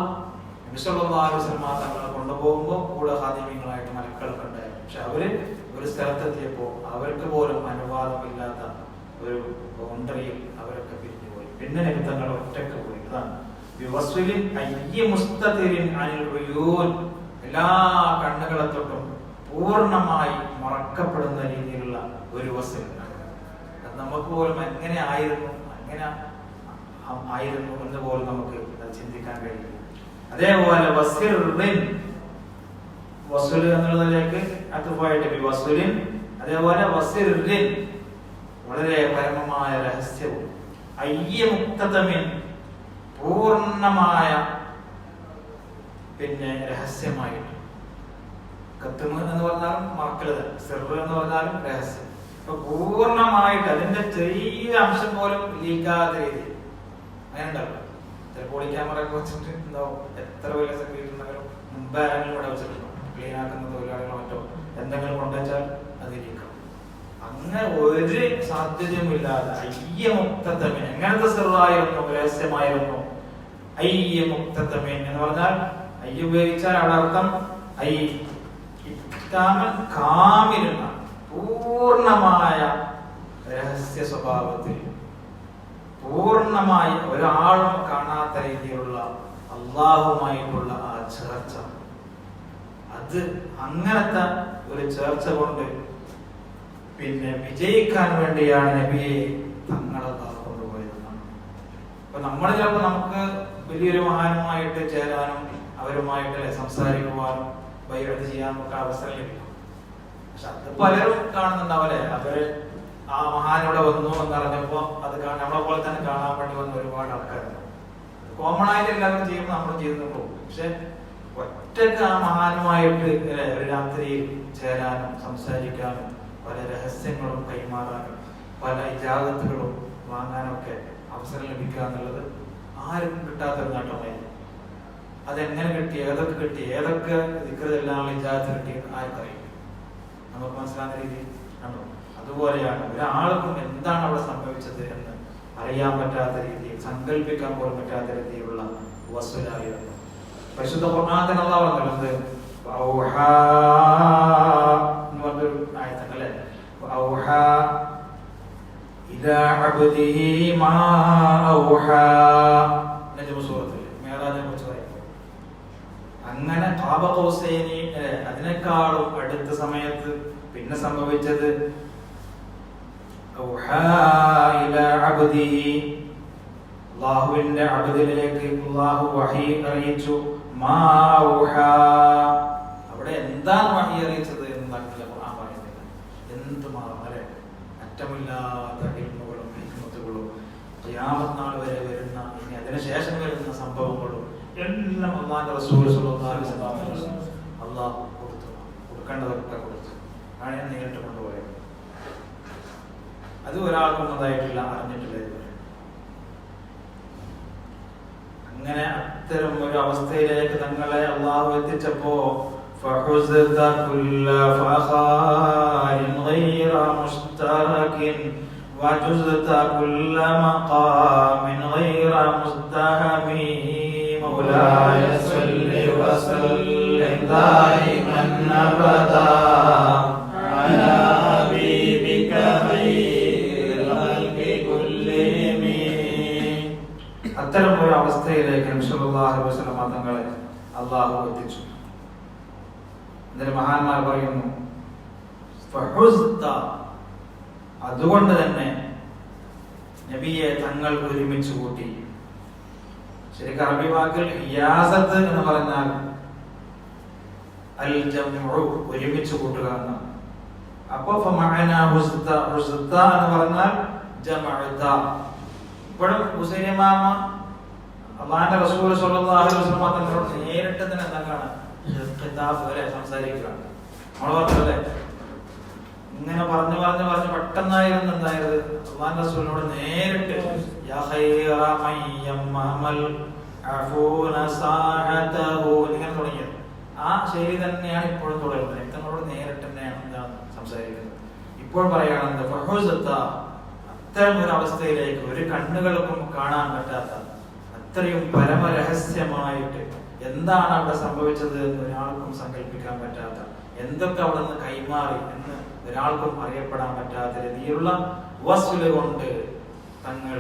നബി സല്ലല്ലാഹു അലൈഹി വസല്ലം തങ്ങളെ കൊണ്ടുപോകുമ്പോൾ കൂടെ ഖാദിമീങ്ങളായിട്ട് മലക്കളൊക്കെ ഉണ്ടായിരുന്നു. പക്ഷെ അവര് ഒരു സ്ഥലത്തെത്തിയപ്പോൾ അവർക്ക് പോലും അനുവാദമില്ലാത്ത ഒരു ബൗണ്ടറിയിൽ അവരൊക്കെ പിരിഞ്ഞു പോയി. പിന്നെ നബി തങ്ങൾ ഒറ്റക്ക് പോയി. അതാണ് ബിവസ്വിലിൻ അയ്യ മുസ്തതിരിൻ അനിൽ ഉയൂൻ, എല്ലാ കണ്ണുകളെ തൊട്ടും പൂർണ്ണമായി മറക്കപ്പെടുന്ന രീതിയിലുള്ള ഒരു വസ്തു. അത് നമുക്ക് പോലും എങ്ങനെ ആയിരുന്നു എന്ന് പോലും നമുക്ക് അത് ചിന്തിക്കാൻ കഴിയില്ല. അതേപോലെ വസ്വിലിൻ, വസ്വിൽ എന്നുള്ളതിലേക്ക് അതുമായിട്ട് ബിവസ്വിലിൻ, അതേപോലെ വസ്വിലിൻ വളരെ പരമമായ രഹസ്യവും അയ്യ മുക്തതമിൻ, പൂർണ്ണമായ പിന്നെ രഹസ്യമായിട്ട്. കത്തുമ എന്ന് പറഞ്ഞാലും മറക്കരുത്, സിർറ് എന്ന് പറഞ്ഞാലും രഹസ്യം. അപ്പൊ പൂർണ്ണമായിട്ട് അതിന്റെ ചെറിയ അംശം പോലും ലീക്കാത്ത രീതി അങ്ങനെ ഉണ്ടാവും. ചിലപ്പോൾ ക്യാമറ ഒക്കെ വെച്ചിട്ട് എന്താവും, എത്ര വലിയ സെക്യൂരിറ്റി ഉണ്ടെങ്കിലും മുമ്പ് ആരെങ്കിലും ഇവിടെ വെച്ചിട്ടുണ്ടോ, ക്ലീൻ ആക്കുന്ന തൊഴിലാളികളോ മറ്റോ എന്തെങ്കിലും കൊണ്ടുവച്ചാൽ അത് ലീക്കാവും. അങ്ങനെ ഒരു സാധ്യതയുമില്ലാതെ അയ്യ മുക്തതമിൻ, എങ്ങനത്തെ സിർറായിരുന്നു, രഹസ്യമായിരുന്നു. അയ്യ മുക്തതമിൻ എന്ന് പറഞ്ഞാൽ അയ്യ ഉപയോഗിച്ചാൽ അവിടെ അർത്ഥം ഐ ഇത്താമൻ കാമിലാണ്, പൂർണ്ണമായ രഹസ്യ സ്വഭാവത്തിൽ, പൂർണ്ണമായി ഒരാളും കാണാത്ത രീതിയിലുള്ള അള്ളാഹുമായിട്ടുള്ള ആ ചേർച്ച, അത് അങ്ങനത്തെ ഒരു ചേർച്ച കൊണ്ട് പിന്നെ വിജയിക്കാൻ വേണ്ടിയാണ് നബിയെ തങ്ങളെ കൊണ്ടുപോയതെന്നാണ്. അപ്പൊ നമ്മൾ ചിലപ്പോൾ നമുക്ക് വലിയൊരു മഹാനുമായിട്ട് ചേരാനും അവരുമായിട്ട് സംസാരിക്കുവാനും ബൈഅത്ത് ചെയ്യാനും ഒക്കെ അവസരം ലഭിക്കും. പക്ഷെ അത് പലരും കാണുന്നുണ്ടാവല്ലേ, അവര് ആ മഹാനോടെ വന്നു എന്നറിഞ്ഞപ്പോ അത് നമ്മളെ പോലെ തന്നെ കാണാൻ വേണ്ടി വന്ന ഒരുപാട് ആൾക്കാരുണ്ട്. കോമൺ ആയിട്ട് എല്ലാവരും ചെയ്യുമ്പോൾ നമ്മൾ ചെയ്തു പോകും. പക്ഷെ ഒറ്റക്ക് ആ മഹാനുമായിട്ട് ഒരു രാത്രിയിൽ ചേരാനും സംസാരിക്കാനും പല രഹസ്യങ്ങളും കൈമാറാനും പല ഇജാസത്തുകളും വാങ്ങാനൊക്കെ അവസരം ലഭിക്കുക എന്നുള്ളത് ആർക്കും കിട്ടാത്തൊരു നേട്ടമായിരുന്നു. അതെങ്ങനെ കിട്ടി, ഏതൊക്കെ കിട്ടി, ഏതൊക്കെ ദിക്റെല്ലാം ഇജാസത്ത് കിട്ടിയെന്ന് ആർക്കറിയും. നമുക്ക് മനസ്സിലാകുന്ന രീതിയിൽ കണ്ടോ. അതുപോലെയാണ് ഒരാൾക്കും എന്താണ് അവിടെ സംഭവിച്ചത് എന്ന് അറിയാൻ പറ്റാത്ത രീതിയിൽ, സങ്കല്പിക്കാൻ പോലും പറ്റാത്ത രീതിയിലുള്ള വസ്തുലായിരുന്നു. പരിശുദ്ധ ഖുർആനിൽ അല്ലാഹു പറയുന്നത് ഔഹാ എന്ന് പറഞ്ഞൊരു ആയത്തുണ്ട് അല്ലേ. ഔഹാ ഇലാ അബ്ദിഹി മാ ഔഹാ, നജ്മ് സൂറത്തിൽ മിഅ്റാജിനെ കുറിച്ച് പറയുന്നു. അങ്ങനെ ഖാബ ഖൗസൈനി, അതിനേക്കാളും അടുത്ത സമയത്ത് പിന്നെ സംഭവിച്ചത് ഔഹാ ഇലാ അബ്ദിഹി, അല്ലാഹുവിന്റെ അബ്ദിലേക്ക് അല്ലാഹു വഹി അറിയിച്ചു. മാ ഔഹാ, അവിടെ എന്താണ് വഹി അറിയിച്ചത് എന്നല്ല ഖുർആൻ പറയുന്നില്ല. എന്തുമാത്രം അല്ലേ, അറ്റമില്ലാത്ത ഇൽമുകളും ഹിക്മത്തുകളും ഖിയാമത്ത് നാൾ വരെ വരുന്ന, ഇനി അതിനുശേഷം വരുന്ന സംഭവങ്ങളും എല്ലാം അല്ലാഹുവിന്റെ റസൂൽ സ്വല്ലല്ലാഹു അലൈഹി വസല്ലം അല്ലാഹു കൊടുത്തു, കൊടുക്കേണ്ടതൊക്കെ കൊടുത്തു. ആണ് നേരിട്ട് കൊണ്ടുപോയത്. അത് ഒരാൾക്കും അതായിട്ടില്ല, അറിഞ്ഞിട്ടില്ല ഇതുവരെ. അങ്ങനെ അത്തരം ഒരു അവസ്ഥയിലേക്ക് തങ്ങളെ അള്ളാഹു എത്തിച്ചപ്പോ فحزت كل فخار غير مشترك وجزت كل مقام غير مزدحم مولاي صل وسلم دائما ابدا على حبيبك خير الخلق كلهم. അത്തരം ഒരു അവസ്ഥയിലേക്ക് നബി സല്ലല്ലാഹു അലൈഹി വസല്ലം തങ്ങളെ അള്ളാഹു എത്തിച്ചു. എന്നിട്ട് മഹാന്മാർ പറയുന്നു ഫഹുസ്ത, അതുകൊണ്ട് തന്നെ നബിയെ തങ്ങൾ ഒരുമിച്ച് കൂട്ടി. ശരിക്കും അറബി വാക്കിൽ ഹിയാസത്ത് എന്ന് പറഞ്ഞാൽ അൽ ജംഉ, ഒരുമിച്ച് കൂട്ടുക എന്നാണ്. അപ്പൊ ഫമഅന ഹുസ്ത, ഹുസ്ത എന്ന് പറഞ്ഞാൽ ജമഅത. ഇപ്പോഴും ഹുസൈൻ ഇമാമ അല്ലാഹുവിന്റെ റസൂൽ സ്വല്ലല്ലാഹു അലൈഹി വസല്ലം തങ്ങളോട് നേരിട്ട് തന്നെ എന്താണ് ഖിതാബ് വരെ സംസാരിക്കുക. നമ്മൾ പറഞ്ഞല്ലേ, ഇങ്ങനെ പറഞ്ഞു പറഞ്ഞു പറഞ്ഞു പെട്ടെന്നായിരുന്നു എന്തായത്, അല്ലാഹുവിന്റെ റസൂലിനോട് നേരിട്ട് യാ ഖൈറ മൻ യമ്മൽ അഫൂന സാഅതഹു ഇങ്ങനെ തുടങ്ങിയത്. ആ ശൈലി തന്നെയാണ് ഇപ്പോഴും തുടരുന്നത്. തങ്ങളോട് നേരിട്ട് തന്നെയാണ് എന്താണ് സംസാരിക്കുന്നത്. ഇപ്പോൾ പറയുകയാണെന്ന് ഫഹുസത്ത, അത്തരം ഒരു അവസ്ഥയിലേക്ക് ഒരു കണ്ണുകൾക്കും കാണാൻ പറ്റാത്ത അത്രയും പരമരഹസ്യമായിട്ട് എന്താണ് അവിടെ സംഭവിച്ചത് എന്ന് ഒരാൾക്കും സങ്കല്പിക്കാൻ പറ്റാത്ത, എന്തൊക്കെ അവിടെ നിന്ന് കൈമാറി എന്ന് ഒരാൾക്കും അറിയപ്പെടാൻ പറ്റാത്ത രീതിയിലുള്ള വസ്തുത കൊണ്ട് തങ്ങൾ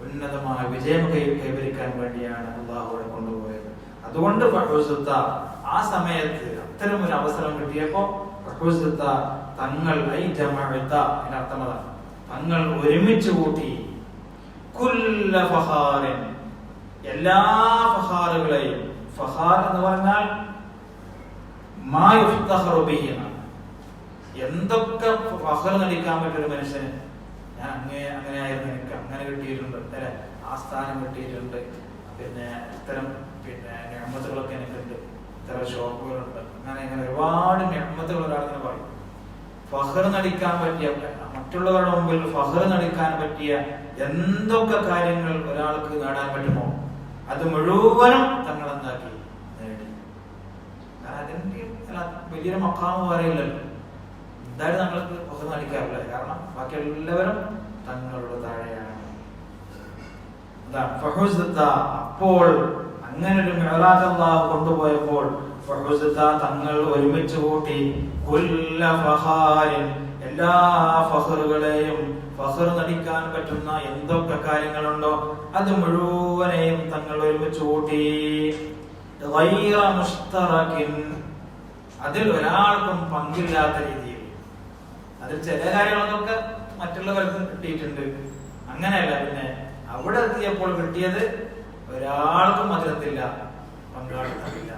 ഉന്നതമായ വിജയം കൈവരിക്കാൻ വേണ്ടിയാണ് അള്ളാഹുവിടെ കൊണ്ടുപോയത്. അതുകൊണ്ട് ഫഹുസത്ത, ആ സമയത്ത് അത്തരം ഒരു അവസരം കിട്ടിയപ്പോ ഫഹുസത്ത തങ്ങൾ ഐ ജമഅത, അതിനർത്ഥം അതാണ്, തങ്ങൾ ഒരുമിച്ച് കൂട്ടി. കുല്ല ഫഖാറിൻ, എല്ലാ ഫഖാറുകളെയും. ഫഖാർ എന്ന് പറഞ്ഞാൽ മാ യുഫ്തഖറു ബിഹി, എന്തൊക്കെ ഫഖർ നടിക്കാൻ പറ്റുന്ന ഒരു മനുഷ്യന്, ഞാൻ അങ്ങനെയായിരുന്നു, എനിക്ക് അങ്ങനെ കിട്ടിയിട്ടുണ്ട് അല്ലെ, ആ സ്ഥാനം കിട്ടിയിട്ടുണ്ട്, പിന്നെ ഇത്തരം പിന്നെ നിഅമത്തുകളൊക്കെ എനിക്കുണ്ട്, ഇത്തരം ഷോപ്പുകളുണ്ട്, അങ്ങനെ ഒരുപാട് നിഅമത്തുകൾ ഒരാളിങ്ങനെ പറയും. ഫഖർ നടിക്കാൻ പറ്റിയ, മറ്റുള്ളവരുടെ മുമ്പിൽ ഫഖർ നടിക്കാൻ പറ്റിയ എന്തൊക്കെ കാര്യങ്ങൾ ഒരാൾക്ക് നേടാൻ പറ്റുമോ അത് മുഴുവനും തങ്ങൾ എന്താക്കി നേടി. അതിന്റെ വലിയൊരു മഖാമ് പറയില്ലല്ലോ, എന്തായാലും തങ്ങൾക്ക് ഫഖർ നടിക്കാറില്ല, കാരണം ബാക്കി എല്ലാവരും തങ്ങളുടെ താഴെയാണ്. അപ്പോൾ അങ്ങനെ ഒരു മിഅ്റാജ് അല്ലാഹു കൊണ്ടുപോയപ്പോൾ തങ്ങൾ ഒരുമിച്ച് കൂട്ടി കുല്ല ഫഖാരിൻ, എല്ലാ ഫഖറുകളെയും, ഫഖർ നടിക്കാൻ പറ്റുന്ന എന്തൊക്കെ കാര്യങ്ങളുണ്ടോ അത് മുഴുവനെയും തങ്ങൾ ഒരുമിച്ച് കൂട്ടി. ഗൈറ മുശ്തറകിൻ, അതിൽ ഒരാൾക്കും പങ്കില്ലാത്ത രീതിയിൽ. അതിൽ ചില കാര്യങ്ങളൊക്കെ മറ്റുള്ളവർക്കും കിട്ടിയിട്ടുണ്ട്, അങ്ങനെയല്ല. പിന്നെ അവിടെ എത്തിയപ്പോൾ കിട്ടിയത് ഒരാൾക്കും അതിലെത്തില്ല, പങ്കാളിത്തമില്ല.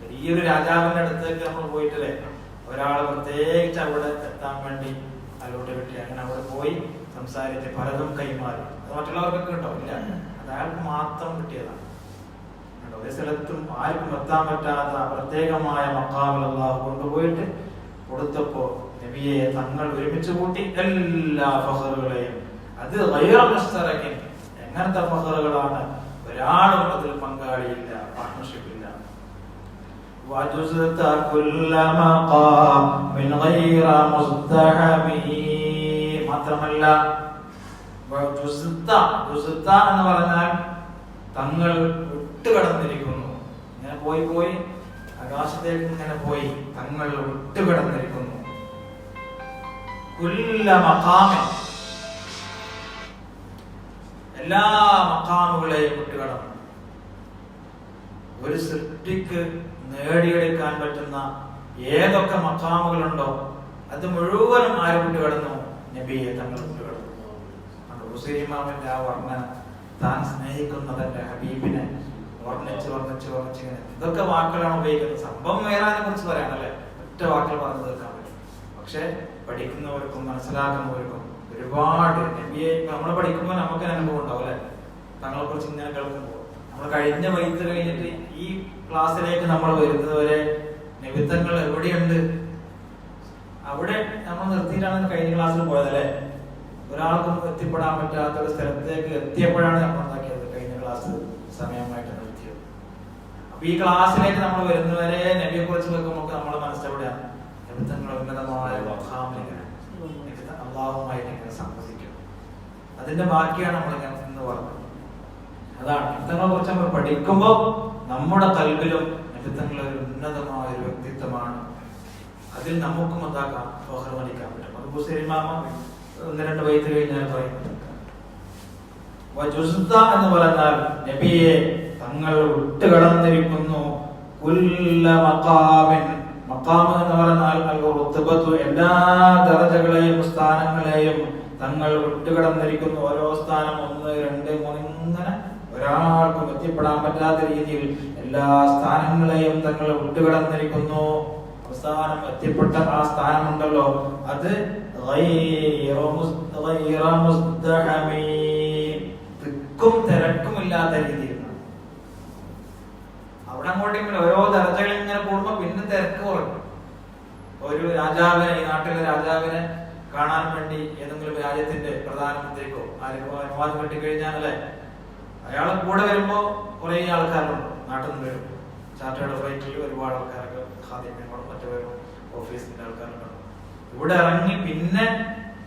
വലിയൊരു രാജാവിന്റെ അടുത്തേക്ക് നമ്മൾ പോയിട്ടില്ലേ, ഒരാൾ പ്രത്യേകിച്ച് അവിടെ എത്താൻ വേണ്ടി അലോട്ട് കിട്ടി, അങ്ങനെ അവിടെ പോയി സംസാരിച്ച് പലതും കൈമാറി. അത് മറ്റുള്ളവർക്കൊക്കെ കിട്ടോ? ഇല്ല, അത് അയാൾക്ക് മാത്രം കിട്ടിയതാണ്. ഒരു സ്ഥലത്തും ആർക്കും എത്താൻ പറ്റാത്ത പ്രത്യേകമായ മഖാമിൽ അല്ലാഹു കൊണ്ടുപോയിട്ട് കൊടുത്തപ്പോ നബിയെ തങ്ങൾ ഒരുമിച്ച് കൂട്ടി എല്ലാ ഫഖറുകളെയും. അത് ഗൈറ മുശ്തറകിൻ, എങ്ങനത്തെ ഫഖറുകളാണ്? ഒരാളും അതിൽ പങ്കാളിയില്ല, പാർട്ണർഷിപ്പ് ഇല്ല. വജുസ്ത കുല്ല മഖാമിൻ ഗൈറ മുസ്തഹമി, മാത്രമല്ല വജുസ്ത, ജുസ്ത എന്ന് പറഞ്ഞാൽ തങ്ങൾ വിട്ടുകടന്നിരിക്കുന്നു. ഇങ്ങനെ പോയി പോയി ആകാശത്തേക്ക് ഇങ്ങനെ പോയി തങ്ങൾ വിട്ടുകിടന്നിരിക്കുന്നു. കുല്ല മഖാമിൻ, എല്ലാ മഖാമുകളെയും വിട്ടുകിടന്നു. ഒരു സൃഷ്ടിക്ക് നേടിയെടുക്കാൻ പറ്റുന്ന ഏതൊക്കെ മഖാമുകളുണ്ടോ അത് മുഴുവനും ആര് വിട്ടുകിടന്നു? നബിയെ തങ്ങൾ വിട്ടുകിടന്നു. ഹുസൈമാമിന്റെ ആ വർണ്ണന, താൻ സ്നേഹിക്കുന്ന തന്റെ ഹബീബിനെ വർണ്ണിച്ച് വർണ്ണിച്ച് വർണ്ണിച്ച് ഇങ്ങനെ ഇതൊക്കെ വാക്കുകളാണ് ഉപയോഗിക്കുന്നത്. സംഭവം വേറാനെ കുറിച്ച് പറയാനല്ലേ ഒറ്റ വാക്കുകൾ പറഞ്ഞു തീർക്കാൻ പറ്റും. പക്ഷെ പഠിക്കുന്നവർക്കും മനസ്സിലാക്കുന്നവർക്കും ഒരുപാട് നബിയെ നമ്മൾ പഠിക്കുമ്പോൾ നമുക്ക് അനുഭവം ഉണ്ടാവും അല്ലെ, തങ്ങളെ കുറിച്ച് ഇങ്ങനെ കേൾക്കുമ്പോൾ. നമ്മൾ കഴിഞ്ഞ വൈദ്യുതി കഴിഞ്ഞിട്ട് ഈ ക്ലാസ്സിലേക്ക് നമ്മൾ വരുന്നത് വരെ നിമിത്തങ്ങൾ എവിടെയുണ്ട് അവിടെ നമ്മൾ നിർത്തിയിട്ടാണ് കഴിഞ്ഞ ക്ലാസ്സിൽ പോയതല്ലേ. ഒരാൾക്കും എത്തിപ്പെടാൻ പറ്റാത്ത ഒരു സ്ഥലത്തേക്ക് എത്തിയപ്പോഴാണ് നമ്മൾ ഉണ്ടാക്കിയത് കഴിഞ്ഞ ക്ലാസ് സമയമായിട്ട് നിർത്തിയത്. അപ്പൊ ഈ ക്ലാസ്സിലേക്ക് നമ്മൾ വരുന്നവരെ നബിയെ കുറിച്ച് വെക്കുമ്പോൾ നമ്മുടെ മനസ്സെവിടെയാണ്? നിമിത്തങ്ങൾ ഉന്നതമായ അള്ളാഹുമായിട്ട് ഇങ്ങനെ സംവദിക്കും. അതിന്റെ ബാക്കിയാണ് നമ്മൾ ഇന്ന് പറഞ്ഞത്. അതാണ് നിമിത്തങ്ങളെ കുറിച്ച് നമ്മൾ പഠിക്കുമ്പോൾ നമ്മുടെ കൽബിലും നിമിത്തങ്ങൾ ഒരു ഉന്നതമായ ഒരു വ്യക്തിത്വമാണ്. അതിൽ നമുക്കും എന്താക്കാം? ഫഖർ നടിക്കാൻ പറ്റും. അത് ഹുസൈമാമ ഒന്ന് രണ്ട് വൈദ്യുതി കഴിഞ്ഞാൽ പറയുന്നത് വജുസ്ത എന്ന് പറഞ്ഞാൽ നബിയെ തങ്ങൾ വിട്ടുകടന്നിരിക്കുന്നു. കുല്ല മഖാമിൻ, മഖാം എന്ന് പറഞ്ഞാൽ അൽ-റുത്ബത്തു, എല്ലാ ദറജകളെയും സ്ഥാനങ്ങളെയും തങ്ങൾ വിട്ടുകടന്നിരിക്കുന്നു. ഓരോ സ്ഥാനം 1, 2, 3 ഇങ്ങനെ ഒരാൾക്കും എത്തിപ്പെടാൻ പറ്റാത്ത രീതിയിൽ എല്ലാ സ്ഥാനങ്ങളെയും തങ്ങൾ വിട്ടുകടന്നിരിക്കുന്നു. അവസാനം എത്തിപ്പെട്ട ആ സ്ഥാനമുണ്ടല്ലോ അത് തിക്കും തിരക്കും ഇല്ലാത്ത രീതിയിലാണ്. അവിടെ അങ്ങോട്ടെങ്കിൽ ഓരോ ദർജകൾ ഇങ്ങനെ കൂടുമ്പോ പിന്നെ തിരക്ക് കുറയും. ഒരു രാജാവിനെ, ഈ നാട്ടിലെ രാജാവിനെ കാണാൻ വേണ്ടി ഏതെങ്കിലും രാജ്യത്തിന്റെ പ്രധാനമന്ത്രിക്കോ ആർക്കോ അനുവാദം കിട്ടിക്കഴിഞ്ഞാൽ അല്ലെ, അയാളെ കൂടെ വരുമ്പോ കുറെ ആൾക്കാരുണ്ട്. നാട്ടിൽ നിന്ന് വരും, ചാർട്ടേഡ് ഫ്ലൈറ്റിൽ ഒരുപാട് ആൾക്കാരൊക്കെ, ഖാദിമ്യങ്ങളും മറ്റു ഓഫീസിന്റെ ആൾക്കാരുണ്ട്. ഇവിടെ ഇറങ്ങി പിന്നെ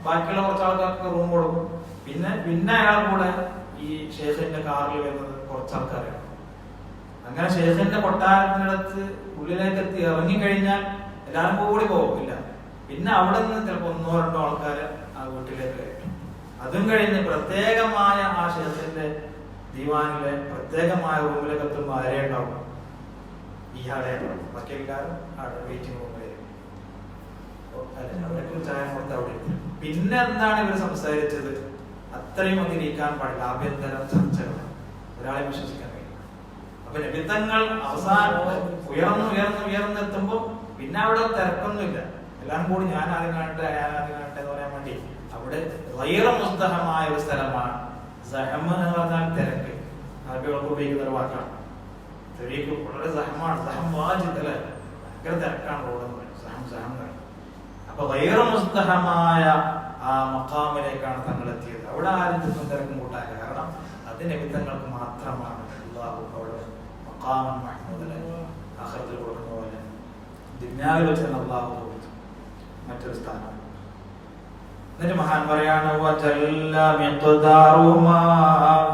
ബാക്കിയുള്ള കുറച്ച് ആൾക്കാർക്ക് റൂം കൊടുക്കും. പിന്നെ അയാളെ കൂടെ ഈ ഷേഖിന്റെ കാറിൽ വരുന്നത് കുറച്ച് ആൾക്കാരാണ്. അങ്ങനെ ഷേഖിന്റെ കൊട്ടാരത്തിനടുത്ത് ഉള്ളിലേക്ക് എത്തി ഇറങ്ങിക്കഴിഞ്ഞാൽ എല്ലാവരും കൂടി പോകില്ല. പിന്നെ അവിടെ നിന്ന് ചിലപ്പോൾ 1 or 2 ആൾക്കാര് ആ വീട്ടിലേക്ക് കയറ്റും. അതും കഴിഞ്ഞ് പ്രത്യേകമായ ആ ഷേഖിന്റെ ദിവാനിലെ പ്രത്യേകമായ റൂമിലേക്ക് എത്തുമ്പോൾ ആരെ ഉണ്ടാവും? ഇയാളെ. ബാക്കി എല്ലാവരും അവിടെ വെയിറ്റിംഗ് റൂമിലേക്ക് ചായ കൊടുത്ത് അവിടെ. പിന്നെ എന്താണ് ഇവർ സംസാരിച്ചത്? അത്രയും അതിരിക്കാൻ പാടില്ല, ആഭ്യന്തര ചർച്ചകൾ. ഒരാളെ വിശ്വസിക്കാൻ കഴിയും. അപ്പൊ നിമിത്തങ്ങൾ അവസാനം ഉയർന്നെത്തുമ്പോ പിന്നെ അവിടെ തിരക്കൊന്നുമില്ല. എല്ലാം കൂടി ഞാൻ ആദ്യം കാണട്ടെ എന്ന് പറയാൻ വേണ്ടി അവിടെ ഗൈറ മുസ്തഹമായ ഒരു സ്ഥലമാണ്. സഹം എന്ന് പറഞ്ഞാൽ തിരക്ക്, അറബികൾക്ക് ഉപയോഗിക്കുന്ന ഒരു വാക്കാണ്. തെരീക്ക് വളരെ സഹമാണ്, സഹം വാജിദ് അല്ലെ, ഭയങ്കര തിരക്കാണ് റോഡ്. സഹം. അപ്പൊ ഗൈറ മുസ്തഹമായ ആ മഖാമിലേക്കാണ് തങ്ങൾ എത്തിയത്. അവിടെ ആരും തിരക്കും കൂട്ടാനില്ല. കാരണം അത് നിമിത്തങ്ങൾക്ക് മാത്രമാണ് അല്ലാഹു അവിടെ മഖാമൻ മഹ്മൂദ് ആഖിറത്തിൽ കൊടുക്കുന്ന പോലെ ദുനിയാവിൽ വെച്ച് അല്ലാഹു കൊടുത്തു മറ്റൊരു സ്ഥാനം. എന്നിട്ട് മഹാൻ പറയാണ് വജല്ല മിഖ്ദാറു മാ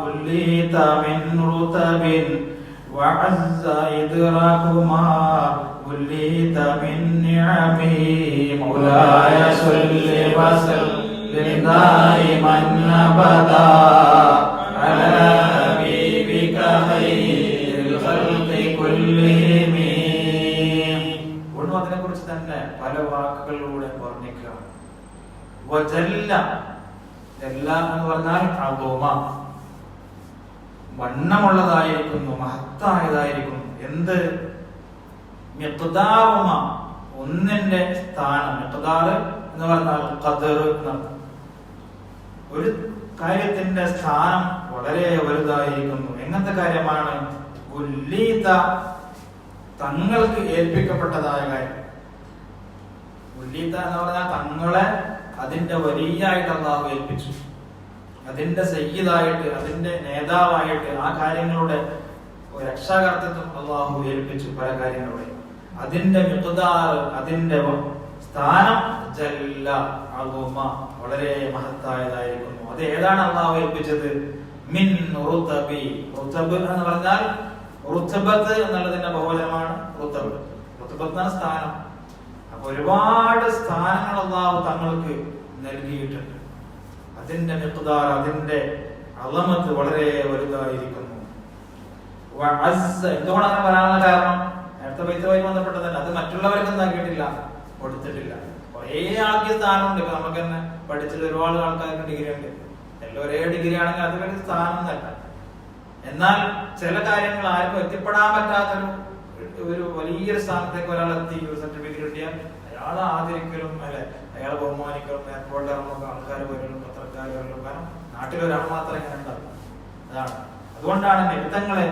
ഉല്ലീത മിൻ റുതബിൻ വഅസ്സ ഇദ്റാകു മാ وليت من نعمه مولاي صل وسلم دائما أبدا على حبيبك خير الخلق كلهم. അതിനെക്കുറിച്ച് തന്നെ പല വാക്കുകളിലൂടെ വർണ്ണിക്കുകയാണ്. വജല്ല, ജല്ല എന്ന് പറഞ്ഞാൽ അദുമ, വണ്ണമുള്ളതായിരിക്കുന്നു, മഹത്തായതായിരിക്കുന്നു. എന്ത്? മിഖ്ദാറുമ, ഒന്നിന്റെ സ്ഥാനം. മിഖ്ദാർ എന്ന് പറഞ്ഞാൽ ഖദർ എന്നാണ്. ഒരു കാര്യത്തിന്റെ സ്ഥാനം വളരെ വലുതായിരിക്കുന്നു. എങ്ങനത്തെ കാര്യമാണ്? ഉല്ലീത, തങ്ങൾക്ക് ഏൽപ്പിക്കപ്പെട്ടതായ കാര്യം. ഉല്ലീത എന്ന് പറഞ്ഞാൽ തങ്ങളെ അതിന്റെ വലിയായിട്ട് അല്ലാഹു ഏൽപ്പിച്ചു, അതിന്റെ സയ്യിദായിട്ട്, അതിന്റെ നേതാവായിട്ട്, ആ കാര്യങ്ങളുടെ രക്ഷാകർത്തൃത്വം അല്ലാഹു ഏൽപ്പിച്ചു. പല കാര്യങ്ങളുടെ അതിന്റെ മിഖ്ദാർ, അതിന്റെ സ്ഥാനം ജല്ല അദുമ, വളരെ മഹത്തായതായിരിക്കുന്നു. അത് ഏതാണ് അല്ലാഹു ഏൽപ്പിച്ചത്? മിൻ റുതബി. റുതബ് എന്ന് പറഞ്ഞാൽ റുതബത്ത് എന്നുള്ളതിന്റെ ബഹുവചനമാണ് റുതബ്. റുതബത്ത് എന്ന സ്ഥാനം. അപ്പൊ ഒരുപാട് സ്ഥാനങ്ങൾ അല്ലാഹു തങ്ങൾക്ക് നൽകിയിട്ടുണ്ട്. അതിന്റെ മിഖ്ദാർ, അതിന്റെ അളമത്ത് വളരെ വലുതായിരിക്കുന്നു. എന്തുകൊണ്ടാണ് അങ്ങനെ പറയാനുള്ള കാരണം? നേരത്തെ ബൈത്തുമായി ബന്ധപ്പെട്ടതല്ല, അത് മറ്റുള്ളവർക്ക് എന്താക്കിയിട്ടില്ല, കൊടുത്തിട്ടില്ല. കുറേ ആൾക്ക് സ്ഥാനമുണ്ട്. ഇപ്പൊ നമുക്ക് തന്നെ പഠിച്ചത് ഒരുപാട് ആൾക്കാർക്ക് ഡിഗ്രി ഉണ്ട്. എല്ലാം ഒരേ ഡിഗ്രി ആണെങ്കിൽ അത് വലിയ സ്ഥാനം എന്നല്ല. എന്നാൽ ചില കാര്യങ്ങൾ ആർക്കും എത്തിപ്പെടാൻ പറ്റാത്തൊരു ഒരു വലിയൊരു സ്ഥാനത്തേക്ക് ഒരാൾ എത്തി, ഒരു സർട്ടിഫിക്കറ്റ് കിട്ടിയാൽ അയാളെ ആദരിക്കലും, അല്ലെ, അയാളെ ബഹുമാനിക്കലും, എയർപോർട്ടിൽ ഇറങ്ങുമ്പോൾ ആൾക്കാർ വരലും, പത്രക്കാർ വരലും. കാരണം നാട്ടിൽ ഒരാൾ മാത്രം ഇങ്ങനെ ഉണ്ടാവും. അതാണ്. അതുകൊണ്ടാണ് നിമിത്തങ്ങളെ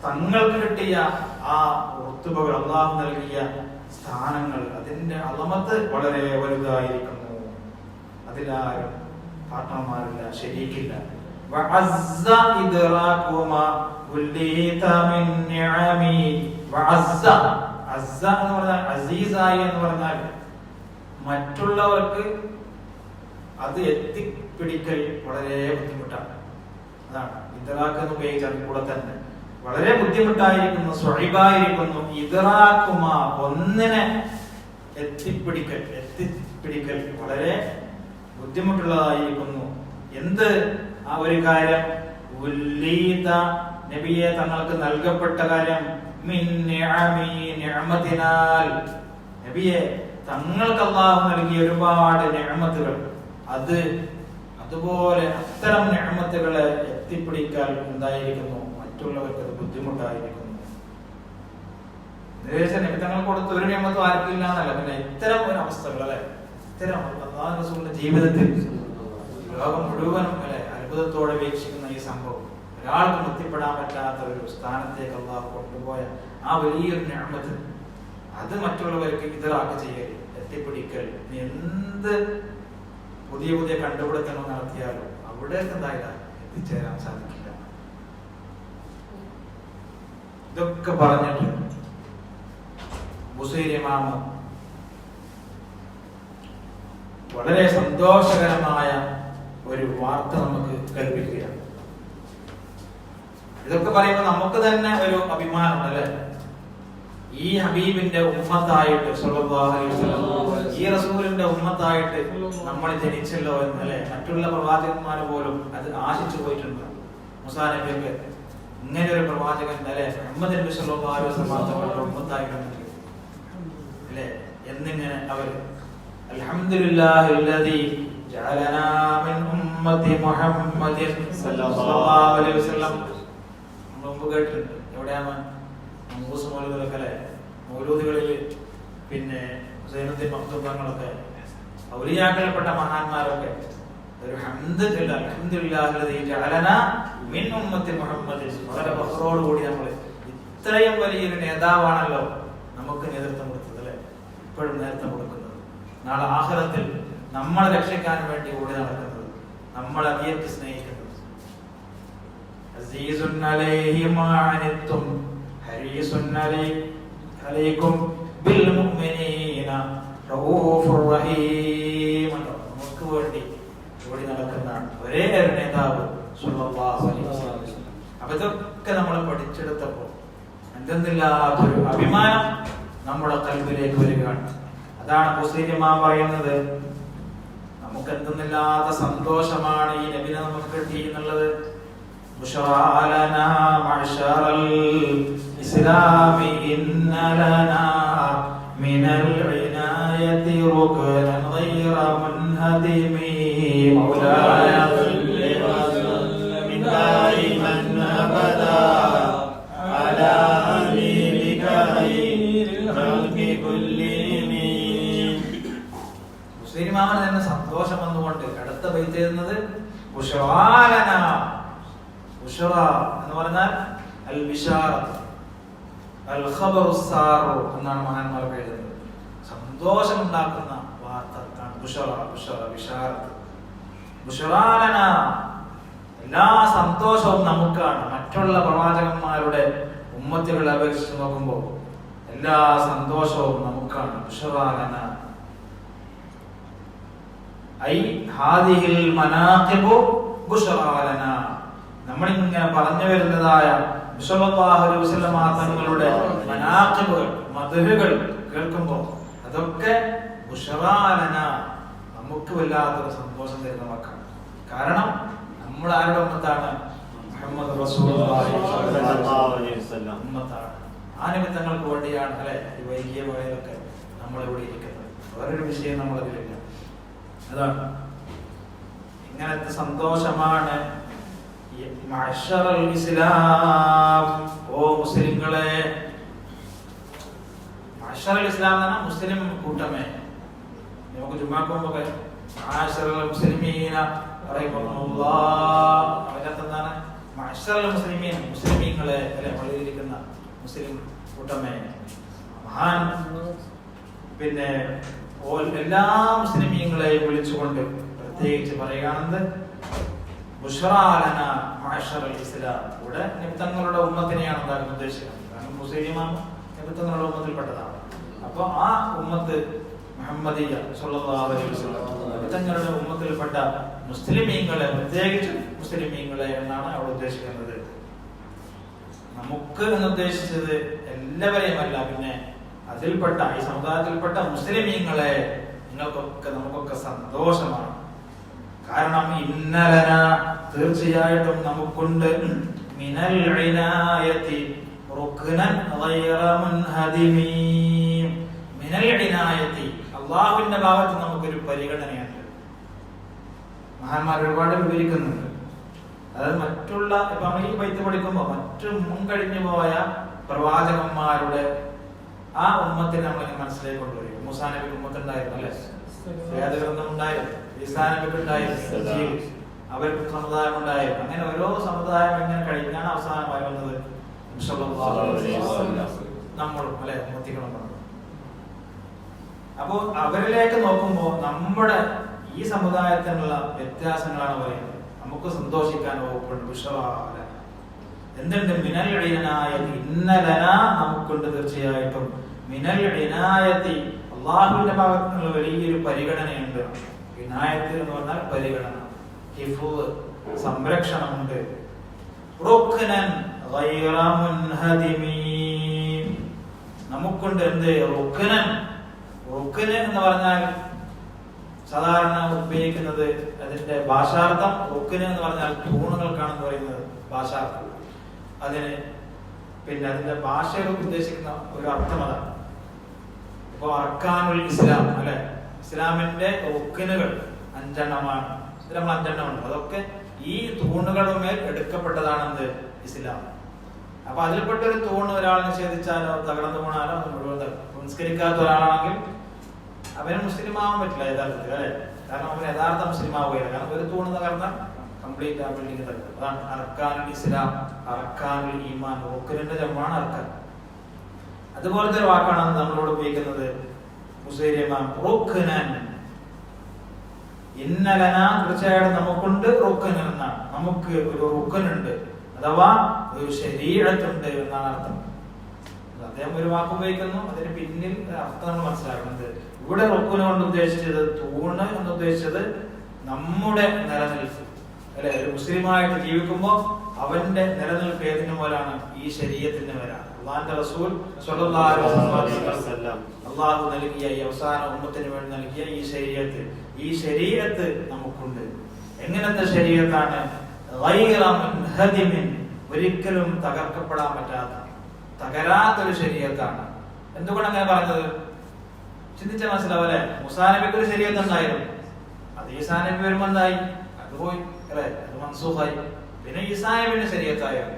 തങ്ങൾക്ക് കിട്ടിയ ആ റുതുബകൾ, അല്ലാഹു നൽകിയ സ്ഥാനങ്ങൾ, അതിന്റെ അളമത്ത് വളരെ വലുതായിരിക്കുന്നു. അതിലാരും പാർട്ട്ണർമാരില്ല, ശരീക്കില്ല. വഅസ്സ ഇദ്റാകുമാ ഉല്ലീത മിൻ നിഅമി. വഅസ്സ, അസ്സ എന്ന് പറഞ്ഞാൽ അസീസായി എന്ന് പറഞ്ഞാൽ മറ്റുള്ളവർക്ക് അത് എത്തിപ്പിടിക്കൽ വളരെ ബുദ്ധിമുട്ടാണ്. അതാണ് ഇദ്റാഖ് എന്ന് ഉപയോഗിച്ചാൽ കൂടെ തന്നെ വളരെ ബുദ്ധിമുട്ടായിരിക്കുന്നു, സ്വൈബായിരിക്കുന്നു. ഇദ്റാഖുമാ, ഒന്നിനെ എത്തിപ്പിടിക്കൽ വളരെ ബുദ്ധിമുട്ടുള്ളതായിരിക്കുന്നു. എന്ത്? ആ ഒരു കാര്യം. ഉല്ലീത, നബിയെ തങ്ങൾക്ക് നൽകപ്പെട്ട കാര്യം. മിൻ നിഅമി, നിഅമതിനാൽ, നബിയെ തങ്ങൾക്ക് അല്ലാഹു നൽകിയ ഒരുപാട് നിഅമത്തുകൾ, അതുപോലെ അത്തരം നിഅമത്തുകളെ എത്തിപ്പിടിക്കാൻ എന്തായിരിക്കുന്നു, മറ്റുള്ളവർക്ക് അത് ബുദ്ധിമുട്ടായിരിക്കുന്നു. നബി തങ്ങൾ കൊടുത്ത ഒരു നിഅമത്തും ആർക്കില്ല എന്നല്ല. പിന്നെ ഇത്തരം ഒരു അവസ്ഥകൾ, അല്ലെ, ഇത്തരം അല്ലാഹു റസൂലിന്റെ ജീവിതത്തിൽ ലോകം മുഴുവനും, അല്ലെ, അത്ഭുതത്തോടെ വീക്ഷിക്കുന്ന ഈ സംഭവം, ഒരാൾക്കും എത്തിപ്പെടാൻ പറ്റാത്ത ഒരു സ്ഥാനത്തേക്ക് അല്ലാഹു കൊണ്ടുപോയ ആ വലിയൊരു നിഅമത്ത്, അത് മറ്റുള്ളവർക്ക് ഇദ്റാഖ് ചെയ്യൽ, എത്തിപ്പിടിക്കൽ. എന്ത് പുതിയ പുതിയ കണ്ടുപിടുത്തങ്ങൾ നടത്തിയാലും അവിടേക്ക് എന്തായില്ല, എത്തിച്ചേരാൻ സാധിക്കില്ല. ഇതൊക്കെ പറഞ്ഞിട്ട് ബുസൈരി ഇമാം വളരെ സന്തോഷകരമായ ഒരു വാർത്ത നമുക്ക് കൽപ്പിക്കുകയാണ്. ഇതൊക്കെ പറയുമ്പോൾ നമുക്ക് തന്നെ ഒരു അഭിമാനമുണ്ട്, അല്ലെ? ഈ ഹബീബിന്റെ ഉമ്മത്തായിട്ട്, സ്വല്ലല്ലാഹു അലൈഹി വസല്ലം, ഈ റസൂലിന്റെ ഉമ്മത്തായിട്ട് നമ്മൾ ജനിച്ചല്ലോ എന്ന്, അല്ലെ? മറ്റുള്ള പ്രവാചകന്മാർ പോലും അത് ആശിച്ചു പോയിട്ടുണ്ട്. മൂസാ നബിയൊക്കെ ഇങ്ങനെ ഒരു പ്രവാചകൻ, അല്ലെ, മുഹമ്മദ് നബി സ്വല്ലല്ലാഹു അലൈഹി വസല്ലം ഉമ്മത്തായിട്ടുണ്ട്, അല്ലെ? എന്നിങ്ങനെ അവർ അൽഹംദുലില്ലാഹില്ലദീ ജഅലനാ മിൻ ഉമ്മത്തി മുഹമ്മദിൻ സ്വല്ലല്ലാഹു അലൈഹി വസല്ലം മുമ്പ് കേട്ടിട്ടുണ്ട്. എവിടെയാണ് മൗലൂദ് മൗലൂദുകളൊക്കെ, അല്ലെ? മൗലൂദുകളിൽ പിന്നെ സൈനുദ്ദീൻ മഖ്ദൂമങ്ങളൊക്കെ, ഔലിയാക്കൾപ്പെട്ട മഹാന്മാരൊക്കെ ഒരു ഹംദ് ചൊല്ല, അൽഹംദുലില്ലാഹില്ലദീ ജഅലനാ മിൻ ഉമ്മത്തി മുഹമ്മദിൻ. വളരെ ഫഖറോട് കൂടി നമ്മൾ ഇത്രയും വലിയൊരു നേതാവാണല്ലോ നമുക്ക് നേതൃത്വം കൊടുത്തത്, അല്ലെ? ഇപ്പോഴും നേതൃത്വം കൊടുക്കുന്നത്, നാളെ ആഖിറത്തിൽ നമ്മളെ രക്ഷിക്കാൻ വേണ്ടി ഓടി നടക്കുന്നത്, നമ്മളെ അതിയേറ്റ് സ്നേഹിക്കുന്നത്. അസീസുൻ അലൈഹി മാ അനിത്തും ഹരീസുൻ അലൈക്കും ബിൽ മുഅ്മിനീന റഊഫുർ റഹീം. നമുക്ക് വേണ്ടി ഓടി നടക്കുന്ന ഒരേ ഒരു നേതാവ് സ്വല്ലല്ലാഹു അലൈഹി വസല്ലം. അപ്പൊ ഇതൊക്കെ നമ്മൾ പഠിച്ചെടുത്തപ്പോൾ എന്തെന്നില്ലാത്തൊരു അഭിമാനം നമ്മുടെ കൽബിലേക്ക് വരികയാണ്. അതാണ് ബുസൈരിമാം പറയുന്നത്, നമുക്ക് എന്തെന്നില്ലാത്ത സന്തോഷമാണ് ഈ നബിനെ നമുക്ക് കിട്ടി എന്നുള്ളത്. بشرى لنا معشر الإسلام إن لنا من العناية ركنا غير منهدم مولاي صل وسلم دائما أبدا على حبيبك خير الخلق كلهم. മുസ്ലിം മാമന് തന്നെ സന്തോഷം വന്നുകൊണ്ട് അടുത്ത ബൈത്ത് എഴുതുന്നത് ബുശ്റാ ലനാ. ബുശ്റ എന്ന് പറഞ്ഞാൽ അൽ ബിശാറത്ത് അൽ ഖബറു സാറു എന്നാണ് മഹാന്മാർ എഴുതുന്നത്. സന്തോഷം ഉണ്ടാക്കുന്ന വാർത്തക്കാണ് ബുശ്റ, ബുശ്റ, ബിശാറത്ത്. ബുശ്റാ ലനാ, എല്ലാ സന്തോഷവും നമുക്കാണ്. മറ്റുള്ള പ്രവാചകന്മാരുടെ ഉമ്മത്തുകളെ അപേക്ഷിച്ച് നോക്കുമ്പോൾ എല്ലാ സന്തോഷവും നമുക്കാണ്. ബുശ്റാ ലനാ ഐ ഹാദിഹിൽ മനാഖിബു ബുശ്റാ ലനാ. നമ്മളിങ്ങനെ പറഞ്ഞു വരുന്നതായ സ്വല്ലല്ലാഹു അലൈഹി വസല്ലം തങ്ങളുടെ മനാഖിബുകൾ, മദ്ഹുകൾ കേൾക്കുമ്പോൾ അതൊക്കെ ബുശ്റാ ലനാ, നമുക്ക് വല്ലാത്തൊരു സന്തോഷം തരുന്ന വാക്കാണ്. കാരണം നമ്മൾ ആരുടെ ഉമ്മത്താണ്? മുഹമ്മദ് റസൂലുള്ളാഹി സ്വല്ലല്ലാഹു അലൈഹി വസല്ലം ഉമ്മത്താണ്. ആ നിമിത്തങ്ങൾക്ക് വേണ്ടിയാണ് അല്ലെ ഈ വൈകിയ വേളയിലൊക്കെ നമ്മൾ ഇവിടെ ഇരിക്കുന്നത്. വേറൊരു വിഷയം നമ്മളതിലില്ല. അതാണ് ഇങ്ങനത്തെ സന്തോഷമാണ് മഅ്ശറൽ ഇസ്ലാം. ഓ മുസ്ലിങ്ങളെ, മഅ്ശറൽ ഇസ്ലാം എന്ന മുസ്ലിം കൂട്ടമേ. നമുക്ക് ജുമാക്ക് മുമ്പൊക്കെ മഅ്ശറൽ മുസ്ലിമീന റഹിമഹുല്ലാഹ് അവരെന്താണ് മഅ്ശറൽ മുസ്ലിമീൻ, മുസ്ലിമീങ്ങളെ അല്ലെ പള്ളിയിലിരിക്കുന്ന മുസ്ലിം കൂട്ടമേ. മഹാൻ പിന്നെ എല്ലാ മുസ്ലിമീങ്ങളെയും വിളിച്ചുകൊണ്ട് പ്രത്യേകിച്ച് പറയുകയാണെന്ന് ബുശ്റാ ലനാ മഅ്ശറൽ ഇസ്ലാം. ഇവിടെ നിമിത്തങ്ങളുടെ ഉമ്മത്തിനെയാണ് എന്തായാലും ഉദ്ദേശിക്കുന്നത്. കാരണം മുസ്ലിമാണ് നിമിത്തങ്ങളുടെ ഉമ്മത്തിൽപ്പെട്ടതാണ്. അപ്പൊ ആ ഉമ്മത്ത് മുഹമ്മദിയ സ്വല്ലല്ലാഹു അലൈഹി വസല്ലം നിമിത്തങ്ങളുടെ ഉമ്മത്തിൽപ്പെട്ട മുസ്ലിമീങ്ങളെ, പ്രത്യേകിച്ച് മുസ്ലിമീങ്ങളെ എന്നാണ് അവിടെ ഉദ്ദേശിക്കുന്നത്. നമുക്ക് എന്ന് ഉദ്ദേശിച്ചത് എല്ലാവരെയും അല്ല, പിന്നെ അതിൽപ്പെട്ട ഈ സമുദായത്തിൽപ്പെട്ട മുസ്ലിമീങ്ങളെ നിങ്ങൾക്കൊക്കെ നമുക്കൊക്കെ സന്തോഷമാണ്. കാരണം ഇന്നലന തീർച്ചയായിട്ടും നമുക്കുണ്ട് മിനൽ ഇനായതി റുക്നൻ ഗൈറ മുൻഹദിമി. മിനൽ ഇനായതി, അല്ലാഹുവിന്റെ ഭാഗത്ത് നമുക്കൊരു പരിഗണനയുണ്ട്. മഹാന്മാർ ഒരുപാട് വിവരിക്കുന്നുണ്ട്. അതായത് മറ്റുള്ള ഇപ്പൊ നമ്മൾ ഈ ബൈത്ത് പഠിക്കുമ്പോൾ മറ്റു മുൻകഴിഞ്ഞു പോയ പ്രവാചകന്മാരുടെ ആ ഉമ്മത്തിനെ നമ്മളിങ്ങനെ മനസ്സിലേക്ക് കൊണ്ടുവരും. മൂസാ നബിക്ക് ഉമ്മത്തുണ്ടായിരുന്നു അല്ലെ, വേദഗ്രന്ഥം ഉണ്ടായിരുന്നു, ഈസാ നബിക്ക് ഉണ്ടായിരുന്നു, അവർക്ക് സമുദായം ഉണ്ടായിരുന്നു. അങ്ങനെ ഓരോ സമുദായം എങ്ങനെ കഴിഞ്ഞാണ് അവസാനമായി വന്നത് നമ്മളും അല്ലെ ഉമ്മത്തികളും. അപ്പോ അവരിലേക്ക് നോക്കുമ്പോൾ നമ്മുടെ ഈ സമുദായത്തിനുള്ള വ്യത്യാസങ്ങളാണ് പറയുന്നത്. നമുക്ക് സന്തോഷിക്കാൻ വകുപ്പുണ്ട്. എന്തുണ്ട്? മിനൽ ഇനായത്തി, ഇന്നലന നമുക്കുണ്ട് തീർച്ചയായിട്ടും മിനൽ ഇനായത്തി, അല്ലാഹുവിന്റെ ഭാഗത്ത് നിന്നുള്ള വലിയൊരു പരിഗണനയുണ്ട്. ഇനായത്ത് എന്ന് പറഞ്ഞാൽ പരിഗണന, ഹിഫ്ള്, സംരക്ഷണമുണ്ട്. റുക്നൻ ഗൈറ മുൻഹദിമി, നമുക്കുണ്ട് എന്ത്? റുക്നൻ. റുക്ന് എന്ന് പറഞ്ഞാൽ സാധാരണ ഉപയോഗിക്കുന്നത് അതിന്റെ ഭാഷാർത്ഥം റുക്ന് എന്ന് പറഞ്ഞാൽ തൂണുകൾക്കാണെന്ന് പറയുന്നത് ഭാഷാർത്ഥം. അതിന് പിന്നെ അതിന്റെ ഭാഷയിൽ ഉദ്ദേശിക്കുന്ന ഒരു അർത്ഥം അതാണ്. ഇപ്പൊ അർക്കാനുൽ ഇസ്ലാം അല്ലെ, ഇസ്ലാമിന്റെ റുക്നുകൾ 5 എണ്ണമാണ്. ഇസ്ലാം 5 എണ്ണമുണ്ട്. അതൊക്കെ ഈ തൂണുകളുമേൽ എടുക്കപ്പെട്ടതാണെന്ത്? ഇസ്ലാം. അപ്പൊ അതിൽപ്പെട്ട ഒരു തൂണ് ഒരാൾ നിഷേധിച്ചാലോ തകർന്നു പോണാലോ മുഴുവൻ സംസ്കരിക്കാത്ത ഒരാളാണെങ്കിൽ അവന് മുസ്ലിം ആവാൻ പറ്റില്ല യഥാർത്ഥത്തിൽ അല്ലെ. കാരണം അവന് യഥാർത്ഥ മുസ്ലിം ആവുകയില്ല. കാരണം ഒരു തൂണ് തകർന്നാൽ കംപ്ലീറ്റ് ആ ബിൽഡിംഗ് തകർക്കും. അതാണ് അർക്കാനുൽ ഇസ്ലാം, അർക്കാനുൽ ഈമാൻ. റുക്നിന്റെ ജമ്മാണ് അർക്കാൻ. അതുപോലത്തെ ഒരു വാക്കാണ് നമ്മളോട് ഉപയോഗിക്കുന്നത് മുസ്ലിം റുക്നൻ. ഇന്നലന തീർച്ചയായിട്ടും നമുക്കുണ്ട് റുക്നൻ എന്നാണ്. നമുക്ക് ഒരു റുക്നുണ്ട്, അഥവാ ഒരു ശരീഅത്തുണ്ട് എന്നാണ് അർത്ഥം. അദ്ദേഹം ഒരു വാക്ക് ഉപയോഗിക്കുന്നു, അതിന് പിന്നിൽ അർത്ഥം നമ്മൾ മനസ്സിലാക്കുന്നത്. ഇവിടെ റുക്ന് കൊണ്ട് ഉദ്ദേശിച്ചത്, തൂണ് എന്ന് ഉദ്ദേശിച്ചത് നമ്മുടെ നിലനിൽപ്പ് അല്ലെ. ഒരു മുസ്ലിമായിട്ട് ജീവിക്കുമ്പോൾ അവന്റെ നിലനിൽപ്പ് ഏതിനു പോലാണ്? ഈ ശരീഅത്തിന് വരാം. അള്ളാഹുവിന്റെ റസൂൽ സ്വല്ലല്ലാഹു അലൈഹി വസല്ലം അള്ളാഹു നൽകിയ ഈ അവസാന ഉമ്മത്തിന് വേണ്ടി നൽകിയ ഈ ശരീഅത്ത് നമുക്കുണ്ട്. എങ്ങനത്തെ ശരീഅത്താണ്? ഗൈറ മുൻഹദിമിൻ, ഒരിക്കലും തകർക്കപ്പെടാൻ പറ്റാത്ത, തകരാത്തൊരു ശരീഅത്താണ്. എന്തുകൊണ്ട് അങ്ങനെ പറഞ്ഞത് ചിന്തിച്ചാൽ മനസ്സിലാവല്ലേ? മൂസാ നബിക്ക് ഒരു ശരീഅത്ത് ഉണ്ടായിരുന്നു, അത് ഈസാ നബി വരുമ്പോ എന്തായി? അത് പോയി അല്ലെ, അത് മൻസൂഖായി. പിന്നെ ഈസാ നബിന്റെ ശരീഅത്തായിരുന്നു.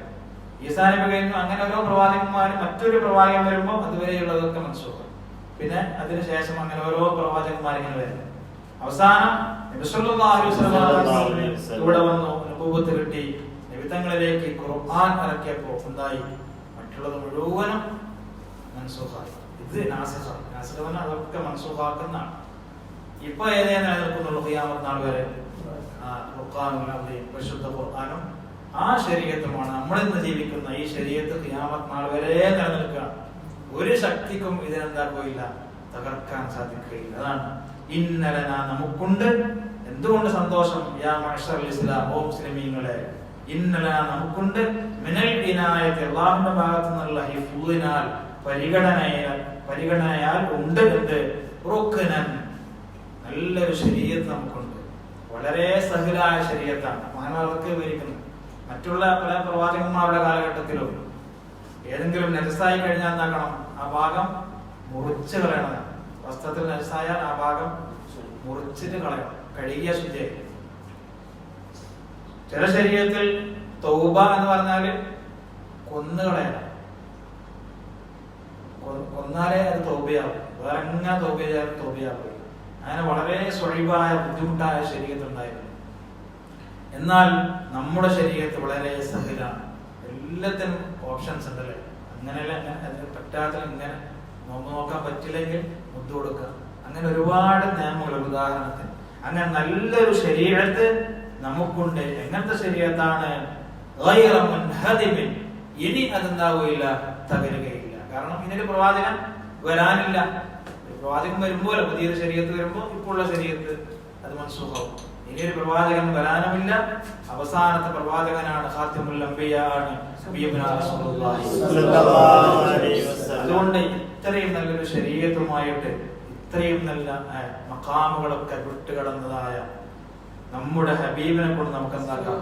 ഈസാ നബി കഴിഞ്ഞു, അങ്ങനെ ഓരോ പ്രവാചകന്മാരും മറ്റൊരു പ്രവാചകൻ വരുമ്പോ അതുവരെയുള്ളതൊക്കെ മൻസൂഖ്. പിന്നെ അതിനുശേഷം അങ്ങനെ ഓരോ പ്രവാചകന്മാർ ഇങ്ങനെ വരുന്നു. അവസാനം നബി സല്ലല്ലാഹു അലൈഹി വസല്ലം ഇവിടെ വന്നു, നബുവത്ത് കിട്ടി, നബിതങ്ങളിലേക്ക് ഖുർആൻ ഇറക്കിയപ്പോ എന്തായി? മറ്റുള്ളത് മുഴുവനും മൻസൂഖായി. ഇത് നാസിഖ് പറഞ്ഞാൽ അതൊക്കെ മൻസൂഖാക്കുന്നതാണ്. ഇപ്പൊ ഏതേ നിലനിൽക്കുന്നുള്ളൂ ഖിയാമത്ത് നാൾ വരെ. പരിശുദ്ധ ഖുർആനും ആ ശരീഅത്തുമാണ് നമ്മൾ ഇന്ന് ജീവിക്കുന്ന ഈ ശരീഅത്ത് ഖിയാമത്ത് നാൾ വരെ നിലനിൽക്കുകയാണ്. ഒരു ശക്തിക്കും ഇതിനെന്താ പോയില്ല, തകർക്കാൻ സാധിക്കുകയില്ല. അതാണ് ഇന്നലന, നമുക്കുണ്ട്. എന്തുകൊണ്ട് സന്തോഷം? യാ മഅ്ശറൽ ഇസ്ലാം, ഓ മുസ്ലിമീങ്ങളെ, ഇന്നലന നമുക്കുണ്ട്, മിനൽ ഇനായത്തി, അല്ലാഹുവിന്റെ ഭാഗത്തു നിന്നുള്ള ഹിഫ്ളിനാൽ, പരിഗണനയാൽ ഉണ്ട്. എന്ത്? റുക്നൻ, നല്ലൊരു ശരീഅത്ത് നമുക്കുണ്ട്. വളരെ സഹലായ ശരീഅത്താണ്. മഹാനവർക്ക് വിവരിക്കുന്നു. മറ്റുള്ള പല പ്രവാചകന്മാരുടെ കാലഘട്ടത്തിലും ഏതെങ്കിലും നജസായി കഴിഞ്ഞാൽ എന്താക്കണം? ആ ഭാഗം മുറിച്ച് കളയണം. വസ്ത്രത്തിൽ നജസായാൽ ആ ഭാഗം മുറിച്ചിട്ട് കളയണം, കഴുകിയ ശുദ്ധിയായി. ചില ശരീരത്തിൽ തൗബ എന്ന് പറഞ്ഞാല് കൊന്നുകളയണം. കൊന്നാലേ അത് തൗബയാവും. വേറെ എങ്ങനെ തൗബ ചെയ്യാനും തൗബയാവും. അങ്ങനെ വളരെ സ്വൈബായ ബുദ്ധിമുട്ടായ ശരീരത്തുണ്ടായിരുന്നു. എന്നാൽ നമ്മുടെ ശരീരത്ത് വളരെ സഹലാണ്. എല്ലാത്തിനും ഓപ്ഷൻസ് ഉണ്ടല്ലേ. അങ്ങനെയല്ല, അതിന് പറ്റാത്ത, ഇങ്ങനെ നോക്കാൻ പറ്റില്ലെങ്കിൽ മുദ്ദു കൊടുക്കുക, അങ്ങനെ ഒരുപാട് നിയമങ്ങൾ. ഉദാഹരണത്തിന് അങ്ങനെ നല്ലൊരു ശരീരത്ത് നമുക്കുണ്ട്. എങ്ങനത്തെ ശരീരത്താണ്? ഗൈറ മുൻഹദിമിൻ, ഇനി അതെന്താവുകയില്ല, തകരുകയില്ല. കാരണം ഇനിയൊരു പ്രവാചകൻ വരാനില്ല. പ്രവാചകൻ വരുമ്പോൾ പുതിയൊരു ശരീരത്ത് വരുമ്പോൾ ഇപ്പോൾ ഉള്ള ശരീരത്ത് അത് മൻസൂഖാവും. ഇനിയൊരു പ്രവാചകൻ വരാനുമില്ല. അവസാനത്തെ പ്രവാചകനാണ്, ഖാതിമുൽ അംബിയ ആണ് റസൂലുള്ളാഹി സ്വല്ലല്ലാഹു അലൈഹി വസല്ലം. അതുകൊണ്ട് ഇത്രയും നല്ലൊരു ശരീഅത്തുമായിട്ട് ഇത്രയും നല്ല മഖാമുകളൊക്കെ വിട്ടുകടന്നതായ നമ്മുടെ ഹബീബിനെ കൊണ്ട് നമുക്ക് എന്താക്കാം?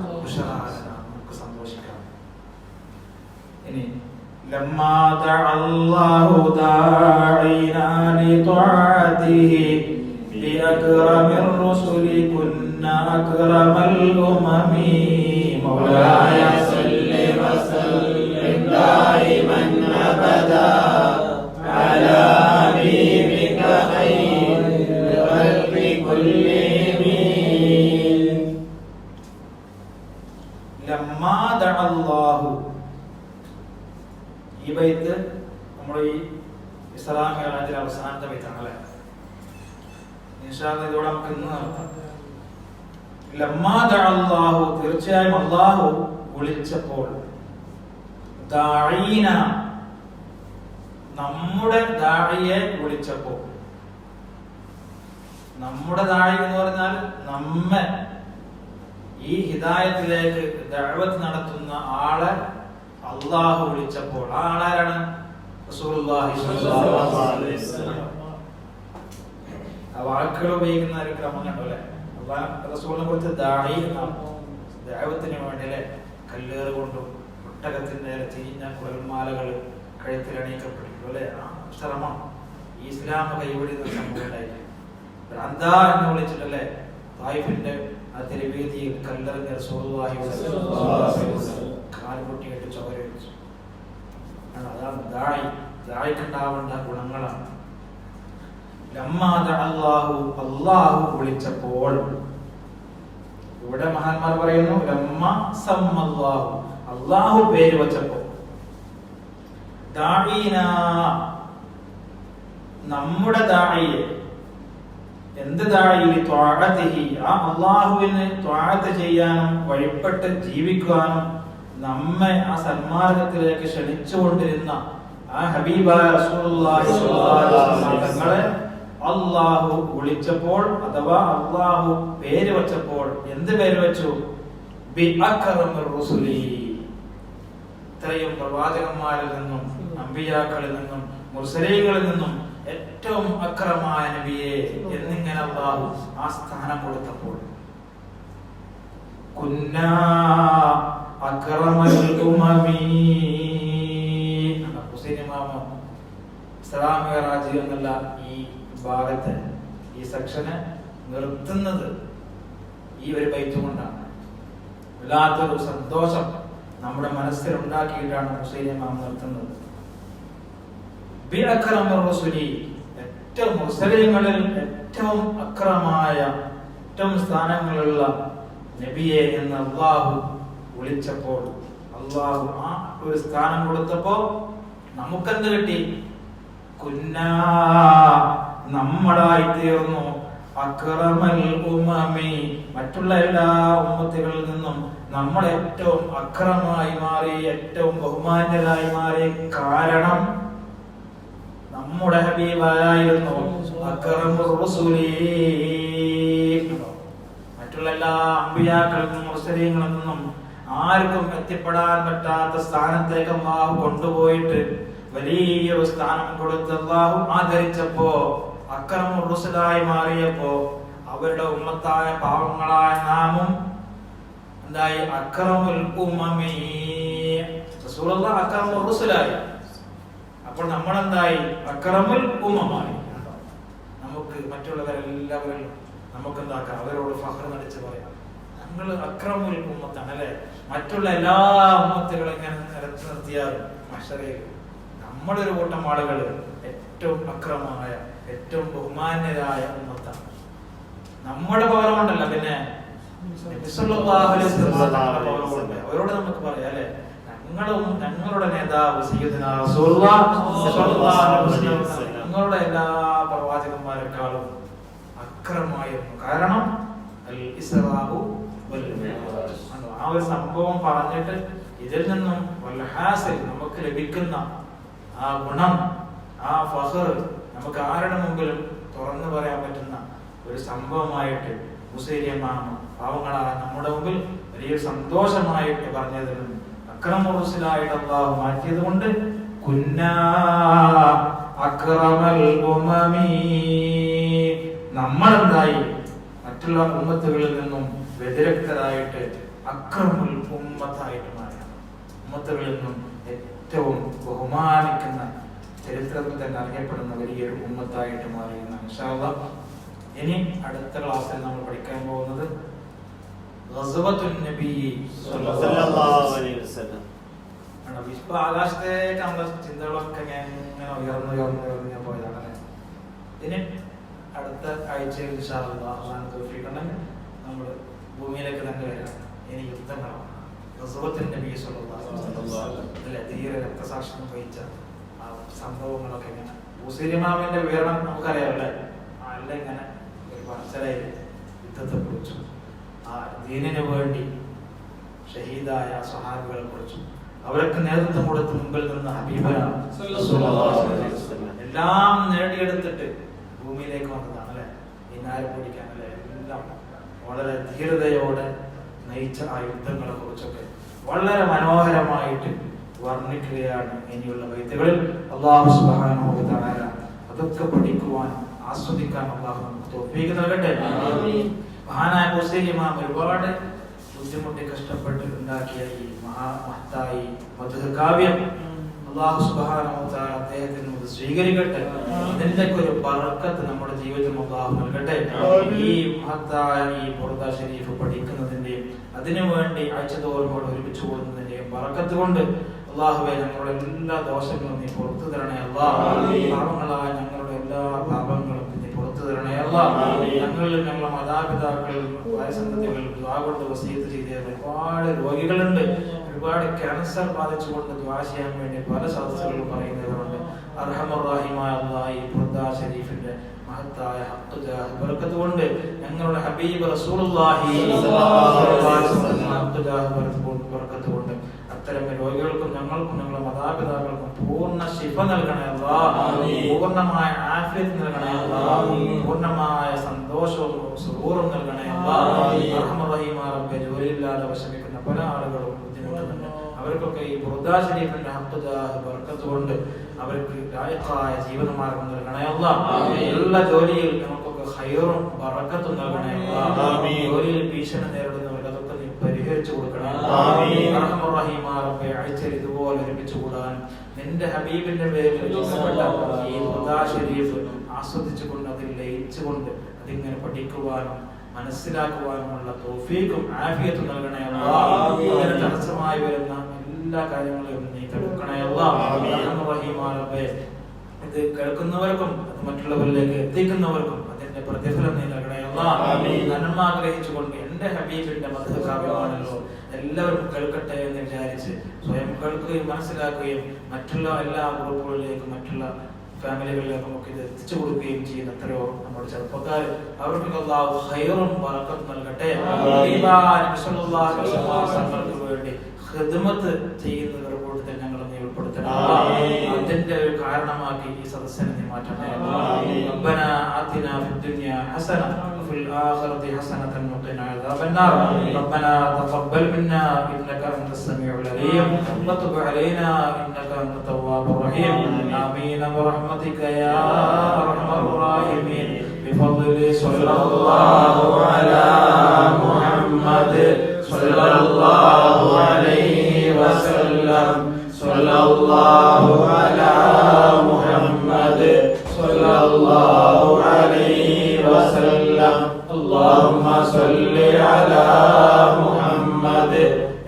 നമുക്ക് സന്തോഷിക്കാം. ഇനി ലമ്മാ തഅല്ലാഹു ദാഇനാ ലിതഅതിഹി ബിഅക്റമിർ റസൂലി കുന്നാ അക്റമൽ ഉമമി മൗലായ സല്ലി വസല്ലിം ദായിമൻ അബദാ അലാ ഹബീബിക ഖൈറിൽ ഖൽഖി കുല്ലിഹിം. ലമ്മാ തഅല്ലാഹു, ഈ ബൈത്ത് നമ്മൾ ഈ ഇസ്ലാം മിഅ്റാജിലെ അവസാനത്തെ ബൈത്താണ് അല്ലേ? ഇൻഷാ അല്ലാഹ് ഇതോടെ നമുക്ക് ഇന്ന് നടത്താം. ലമ്മാ ദഅല്ലാഹു, തീർച്ചയായും അല്ലാഹു വിളിച്ചപ്പോൾ, ദാഈന, നമ്മുടെ ദാഇയെ വിളിച്ചപ്പോൾ. നമ്മുടെ ദാഇ എന്ന് പറഞ്ഞാൽ നമ്മെ ഈ ഹിദായത്തിലേക്ക് ദഅവത്ത് നടത്തുന്ന ആളെ അല്ലാഹു വിളിച്ചപ്പോൾ. ആ ആളാരാണ്? റസൂലുള്ളാഹി സ്വല്ലല്ലാഹു അലൈഹി വസല്ലം. ആ വാക്കുകൾ ഉപയോഗിക്കുന്ന ഒരു ക്രമം കണ്ടല്ലേ? റസൂലിനെ കുറിച്ച് ദാഇ എന്നാണ്. ദഅവത്തിന് വേണ്ടിയിലെ കല്ലേറ് കൊണ്ടും ഒട്ടകത്തിന്റെ ചീഞ്ഞ കുഴൽമാലകൾ കഴുത്തിലണിയിക്കപ്പെട്ടിട്ടും അല്ലെ? ആ ശ്രമം ഈ ഇസ്ലാം കൈവടി സംഭവം ഉണ്ടായിട്ട് ഭ്രാന്ത എന്ന് വിളിച്ചിട്ടല്ലേ തായിഫിന്റെ ആ തെരുവേദിയിൽ കല്ലെറിഞ്ഞ റസൂലുള്ളാഹി സ്വല്ലല്ലാഹു അലൈഹി വസല്ലം കാൽപൊട്ടിയിട്ട് ചോര വെച്ചു. അതാണ് ദാഇക്കുണ്ടാവേണ്ട ഗുണങ്ങളാണ്. ലമ്മാ ദഅല്ലാഹു, അല്ലാഹു വിളിച്ചപ്പോൾ. ഇവിടെ മഹാന്മാർ പറയുന്നു ലമ്മാ സമ്മല്ലാഹു, അല്ലാഹു പേര് വച്ചപ്പോൾ. ദാഈന, നമ്മുടെ ദാഇയെ. എന്ത് ദാഇ? ത്വാഅതിഹി, ആ അല്ലാഹുവിനെ ത്വാഅത്ത് ചെയ്യാനും വഴിപ്പെട്ട് ജീവിക്കാനും നമ്മെ ആ സന്മാർഗത്തിലേക്ക് ക്ഷണിച്ചുകൊണ്ടിരുന്ന ആ ഹബീബായ റസൂലുള്ളാഹി സ്വല്ലല്ലാഹു അലൈഹി വസല്ലം തങ്ങളെ അല്ലാഹു വിളിച്ചപ്പോൾ, അഥവാ അല്ലാഹു പേര് വച്ചപ്പോൾ. എന്ത് പേര് വെച്ചു? ബി അക്റമിർ റുസുലി, ഇത്രയും പ്രവാചകന്മാരിൽ നിന്നും അമ്പിയാക്കളിൽ നിന്നും മുർസലീങ്ങളിൽ നിന്നും ഏറ്റവും അക്രമായ നബിയെ എന്നിങ്ങനെ അല്ലാഹു ആ സ്ഥാനം കൊടുത്തപ്പോൾ കുന്നാ അക്രമൽ ഉമമി ഹുസൈൻ ഇമാം ഇസ്രാ മിഅ്റാജ് എന്നുള്ള ഈ ഭാഗത്തെ ഈ സെക്ഷന് നിർത്തുന്നത് ഈ ഒരു ബൈത്ത് കൊണ്ടാണ്. വല്ലാത്തൊരു സന്തോഷം നമ്മുടെ മനസ്സിൽ ഉണ്ടാക്കിയിട്ടാണ് ഹുസൈൻ ഇമാം നിർത്തുന്നത്. ബി അക്രമർ റസൂലി, ഏറ്റവും മുസ്ലിങ്ങളിൽ ഏറ്റവും അക്രമമായ ഏറ്റവും സ്ഥാനങ്ങളുള്ള നബിയെ എന്ന് അല്ലാഹു വിളിച്ചപ്പോൾ, അല്ലാഹു ആ ഒരു സ്ഥാനം കൊടുത്തപ്പോ നമുക്കെന്ത് കിട്ടി? കുന്നാ, നമ്മളായി തീർന്നു. അക്രമൽ ഉമമി, മറ്റുള്ള എല്ലാ ഉമ്മത്തുകളിൽ നിന്നും നമ്മൾ ഏറ്റവും അക്രമമായി മാറി, ഏറ്റവും ബഹുമാന്യരായി മാറി. കാരണം നമ്മുടെ ഹബീബായിരുന്നു അക്രമുർ റസൂലി. മറ്റുള്ള എല്ലാ അമ്പിയാക്കളിൽ നിന്നും മുർസലീങ്ങളിൽ നിന്നും ആർക്കും എത്തിപ്പെടാൻ പറ്റാത്ത സ്ഥാനത്തേക്ക് അല്ലാഹു കൊണ്ടുപോയിട്ട് വലിയൊരു സ്ഥാനം കൊടുത്ത് അല്ലാഹു ആദരിച്ചപ്പോ, അക്രമുർ റസൂലായി മാറിയപ്പോ അവരുടെ ഉമ്മത്തായ പാവങ്ങളായ നാമും എന്തായി? അക്രമുൽ ഉമമി. റസൂലുള്ളാഹി അക്രമുർ റസൂലായി. അപ്പോൾ നമ്മളെന്തായി? അക്രമുൽ ഉമമായി. നമുക്ക് മറ്റുള്ളവരെല്ലാവരും നമുക്ക് എന്താക്കാം? അവരോട് ഫഖ്ർ നടിച്ച് പറയാം, ഞങ്ങൾ അക്രമുൽ ഉമ്മത്താണ് അല്ലെ. മറ്റുള്ള എല്ലാ ഉമ്മത്തുകളും ഇങ്ങനെ നിരത്തി നിർത്തിയാലും മഹ്ശറയിൽ നമ്മളൊരു കൂട്ടം ആളുകൾ ഏറ്റവും അക്രമമായ ഏറ്റവും ബഹുമാന്യരായ ഉമ്മത്താണ്. നമ്മുടെ പവർ കൊണ്ടല്ല, പിന്നെ അവരോട് നമുക്ക് പറയാം അല്ലെ, ഞങ്ങളുടെ നേതാവ് സയ്യിദുനാ റസൂലുള്ളാഹി സ്വല്ലല്ലാഹു അലൈഹി വസല്ലം ഞങ്ങളുടെ എല്ലാ പ്രവാചകന്മാരെക്കാളും അക്രമമായിരുന്നു. കാരണം അൽ ഇസ്റാഉ വൽ മിഅ്റാജ്. ആ ഒരു സംഭവം പറഞ്ഞിട്ട് ഇതിൽ നിന്നും വൽഹാസിൽ നമുക്ക് ലഭിക്കുന്ന ആ ഗുണം, ആ ഫഖർ നമുക്ക് ആരുടെ മുമ്പിലും തുറന്നു പറയാൻ പറ്റുന്ന ഒരു സംഭവമായിട്ട് ഹുസൈൻ ഇമാം പാവങ്ങളായ നമ്മുടെ മുമ്പിൽ വലിയ സന്തോഷമായിട്ട് പറഞ്ഞതിനും അക്രമുർ റസൂലായിട്ട് അല്ലാഹു മാറ്റിയത് കൊണ്ട് കുന്നാ അക്രമൽ ഉമമി, നമ്മളെന്തായി? മറ്റുള്ള ഉമ്മത്തുകളിൽ നിന്നും വ്യതിരക്തരായിട്ട് അക്രമുൽ ഉമ്മത്തായിട്ട് മാറി. ഉമ്മത്തുകളിൽ നിന്നും ഏറ്റവും ബഹുമാനിക്കുന്ന, ചരിത്രത്തിൽ തന്നെ അറിയപ്പെടുന്ന വലിയൊരു ഉമ്മത്തായിട്ട് മാറി. ഇൻഷാ അല്ലാഹ് ഇനി അടുത്ത ക്ലാസ്സിൽ നമ്മൾ പഠിക്കാൻ പോകുന്നത് ഗസ്വത്തുൻ നബി സ്വല്ലല്ലാഹു അലൈഹി വസല്ലം. ഇപ്പൊ ആകാശത്തേക്ക് നമ്മുടെ ചിന്തകളൊക്കെ ഇങ്ങനെ ഉയർന്നു പോയതാണ്. ഇനി അടുത്ത ആഴ്ചയിൽ ഇൻഷാ അല്ലാഹ് തൗഫീഖ് ഉണ്ടെങ്കിൽ നമ്മൾ ഭൂമിയിലേക്ക് തന്നെ വരാം. ഇനി യുദ്ധങ്ങളാണ്. ഗസ്വത്തുൻ നബി സ്വല്ലല്ലാഹു അലൈഹി വസല്ലം അല്ലെ, ധീര രക്തസാക്ഷിത്വം വഹിച്ച ആ സംഭവങ്ങളൊക്കെ ഇങ്ങനെ ഹുസൈൻ ഇമാമിന്റെ വിവരണം നമുക്കറിയാമല്ലേ. അല്ല ഇങ്ങനെ ഒരു മനസ്സിലായി യുദ്ധത്തെ കുറിച്ചും ആ ദീനിനു വേണ്ടി ഷഹീദായ സ്വഹാബികളെ കുറിച്ചും അവർക്ക് നേതൃത്വം കൊടുത്ത് മുമ്പിൽ നിന്ന് ഹബീബനാണ് എല്ലാം നേടിയെടുത്തിട്ട് ഭൂമിയിലേക്ക് വന്നതാണ് അല്ലെ, ഇന്നാരെ പിടിക്കാൻ അല്ലെ. എല്ലാം വളരെ ധീരതയോടെ നയിച്ച ആ യുദ്ധങ്ങളെ കുറിച്ചൊക്കെ വളരെ മനോഹരമായിട്ട് വർണ്ണിക്കുകയാണ് ഇനിയുള്ള ബൈത്തുകളിൽ. അല്ലാഹു സുബ്ഹാനഹു വ തആല അതൊക്കെ പഠിക്കുവാൻ ആസ്വദിക്കാൻ അല്ലാഹു നമുക്ക് തൗഫീഖ് നൽകട്ടെ. മഹാനായ ഹുസൈൻ ഇമാം ഒരുപാട് ബുദ്ധിമുട്ടി കഷ്ടപ്പെട്ട് ഉണ്ടാക്കിയ ഈ മഹത്തായി മദ്ഹ് കാവ്യം അല്ലാഹു സുബ്ഹാനഹു വ തആല അദ്ദേഹത്തിന് ഇത് സ്വീകരിക്കട്ടെ. ഇതിന്റെ ഒരു ബർക്കത്ത് നമ്മുടെ ജീവിതത്തിൽ അല്ലാഹു നൽകട്ടെ. ഈ മഹത്തായ ഈ ബുർദ ശരീഫ് പഠിക്കുന്നതിന്റെയും അതിനുവേണ്ടി ആഴ്ചതോറും ഒരുമിച്ച് കൂടുന്നതിന്റെയും ബർക്കത്ത് കൊണ്ട് അല്ലാഹുവേ ഞങ്ങളുടെ എല്ലാ ദോഷങ്ങളും നീ പുറത്തു തരണേ അല്ലാഹ്. പാപങ്ങളായ ഞങ്ങളുടെ എല്ലാ പാപങ്ങളും നീ പുറത്തു തരണേ അല്ലാഹ്. ഞങ്ങളിൽ ഞങ്ങളുടെ മാതാപിതാക്കളിൽ വയസ്സന്തതികളിൽ ദുആ കൊണ്ട് വസിയത്ത് ചെയ്ത ഒരുപാട് രോഗികളുണ്ട്. ഒരുപാട് ക്യാൻസർ ബാധിച്ചുകൊണ്ട് ദുആ ചെയ്യാൻ വേണ്ടി പല സദസ്സുകളും പറയുന്നവരുണ്ട്. അർഹമർ റഹീമായ അല്ലാഹ് ഈ ബുർദ ശരീഫിന്റെ മഹത്തായ ഹഖ് ജാഹ് ബർക്കത്ത് കൊണ്ട് ഞങ്ങളുടെ ഹബീബ് റസൂലുള്ളാഹി സ്വല്ലല്ലാഹു അലൈഹി വസല്ലം ഹഖ് ജാഹ് ബർക്കത്ത് കൊണ്ട് അത്തരം രോഗികൾക്കും ഞങ്ങൾക്കും ഞങ്ങളുടെ മാതാപിതാക്കൾക്കും പൂർണ്ണ ശിഫ നൽകണേ അല്ലാഹ്. പൂർണ്ണമായ ആഫിയത്ത് നൽകണേ അല്ലാഹ്. പൂർണ്ണമായ സന്തോഷവും സുറൂറും നൽകണേ അല്ലാഹ്. അർഹമർ റഹീമായ റബ്ബേ, ജോലിയില്ലാതെ വിഷമിക്കുന്ന പല ആളുകളും ബുദ്ധിമുട്ടുന്നുണ്ട്. അവർക്കൊക്കെ ഈ ബുർദ ശരീഫിന്റെ ഹഖ് ജാഹ് ബർക്കത്ത് കൊണ്ട് അവർക്ക് ലായിഖായ ജീവിതമാർഗം നൽകണേ അല്ലാഹ്. എല്ലാ ജോലിയിൽ നമുക്കൊക്കെ ഖൈറും ബറക്കത്തും നൽകണേ അല്ലാഹ്. ജോലിയിൽ ഭീഷണി നേരിടുന്നവർക്ക് അതൊക്കെ നീ പരിഹരിച്ചു കൊടുക്കണേ അർഹമർ റഹീമായ റബ്ബേ. ആഴ്ചയിൽ ഇതുപോലെ ഒരുമിച്ച് കൂടാൻ നിന്റെ ഹബീബിന്റെ പേരിൽ ഈ ഖുദാ ശരീഫ് ആസ്വദിച്ചുകൊണ്ട് അതിൽ ലയിച്ചുകൊണ്ട് അതിങ്ങനെ പഠിക്കുവാനും മനസ്സിലാക്കുവാനുമുള്ള തൗഫീഖും ആഫിയത്തും നൽകണേ അല്ലാഹ്. ഇങ്ങനെ തടസ്സമായി വരുന്ന എല്ലാ കാര്യങ്ങളെയും നീ തടുക്കണേ അല്ലാഹ്. അർഹമർ റഹീമായ റബ്ബേ, ഇത് കേൾക്കുന്നവർക്കും അത് മറ്റുള്ളവരിലേക്ക് എത്തിക്കുന്നവർക്കും അതിന്റെ പ്രതിഫലം നീ നൽകണേ അല്ലാഹ്. നന്മ ആഗ്രഹിച്ചുകൊണ്ട് എന്റെ ഹബീബിന്റെ മദ്ഹ് കാവ്യമാണല്ലോ, എല്ലാവരും കേൾക്കട്ടെ എന്ന് വിചാരിച്ച് സ്വയം കേൾക്കുകയും മനസ്സിലാക്കുകയും മറ്റുള്ള എല്ലാ ഗ്രൂപ്പുകളിലേക്കും മറ്റുള്ള ഫാമിലികളിലേക്കും ഒക്കെ ഇത് എത്തിച്ചു കൊടുക്കുകയും ചെയ്യുന്ന എത്രയോ നമ്മുടെ ചെറുപ്പക്കാർ, അവർക്ക് അല്ലാഹു ഖൈറും ബറക്കത്തും നൽകട്ടെ. തങ്ങൾക്ക് വേണ്ടി ഖിദ്മത്ത് ചെയ്യുന്നവർ കൂട്ടത്തിൽ ഞങ്ങൾ നീ ഉൾപ്പെടുത്തണം. അതിന്റെ ഒരു കാരണമാക്കി ഈ സദസ്സിനെ നീ മാറ്റണേ. റബ്ബനാ ആതിനാ ഫിദ്ദുനിയാ ഹസന വഫിൽ ആഖിറതി ഹസനതൻ വഖിനാ അദാബന്നാർ. റബ്ബനാ തഖബ്ബൽ മിന്നാ ഇന്നക അൻതസ് സമീഉൽ അലീം വതുബ് അലൈനാ ഇന്നക അൻത തവ്വാബുർ റഹീം. ആമീൻ ബിറഹ്മതിക യാ അർഹമർ റഹീമീൻ. ബിഫദ്ലി സ്വല്ലല്ലാഹു അലാ മുഹമ്മദ് സ്വല്ലല്ലാഹു അലൈഹി വസല്ലം. സ്വല്ലല്ലാഹു അലാ മുഹമ്മദ് സ്വല്ലല്ലാഹു അലൈഹി വസല്ലം. അല്ലാഹുമ്മ സ്വല്ലി അലാ മുഹമ്മദ്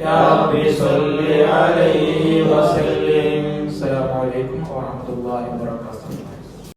യാ റബ്ബി സ്വല്ലി അലൈഹി വസല്ലം. അസ്സലാമു അലൈക്കും വറഹ്മത്തുള്ളാഹി വബറകാതുഹു.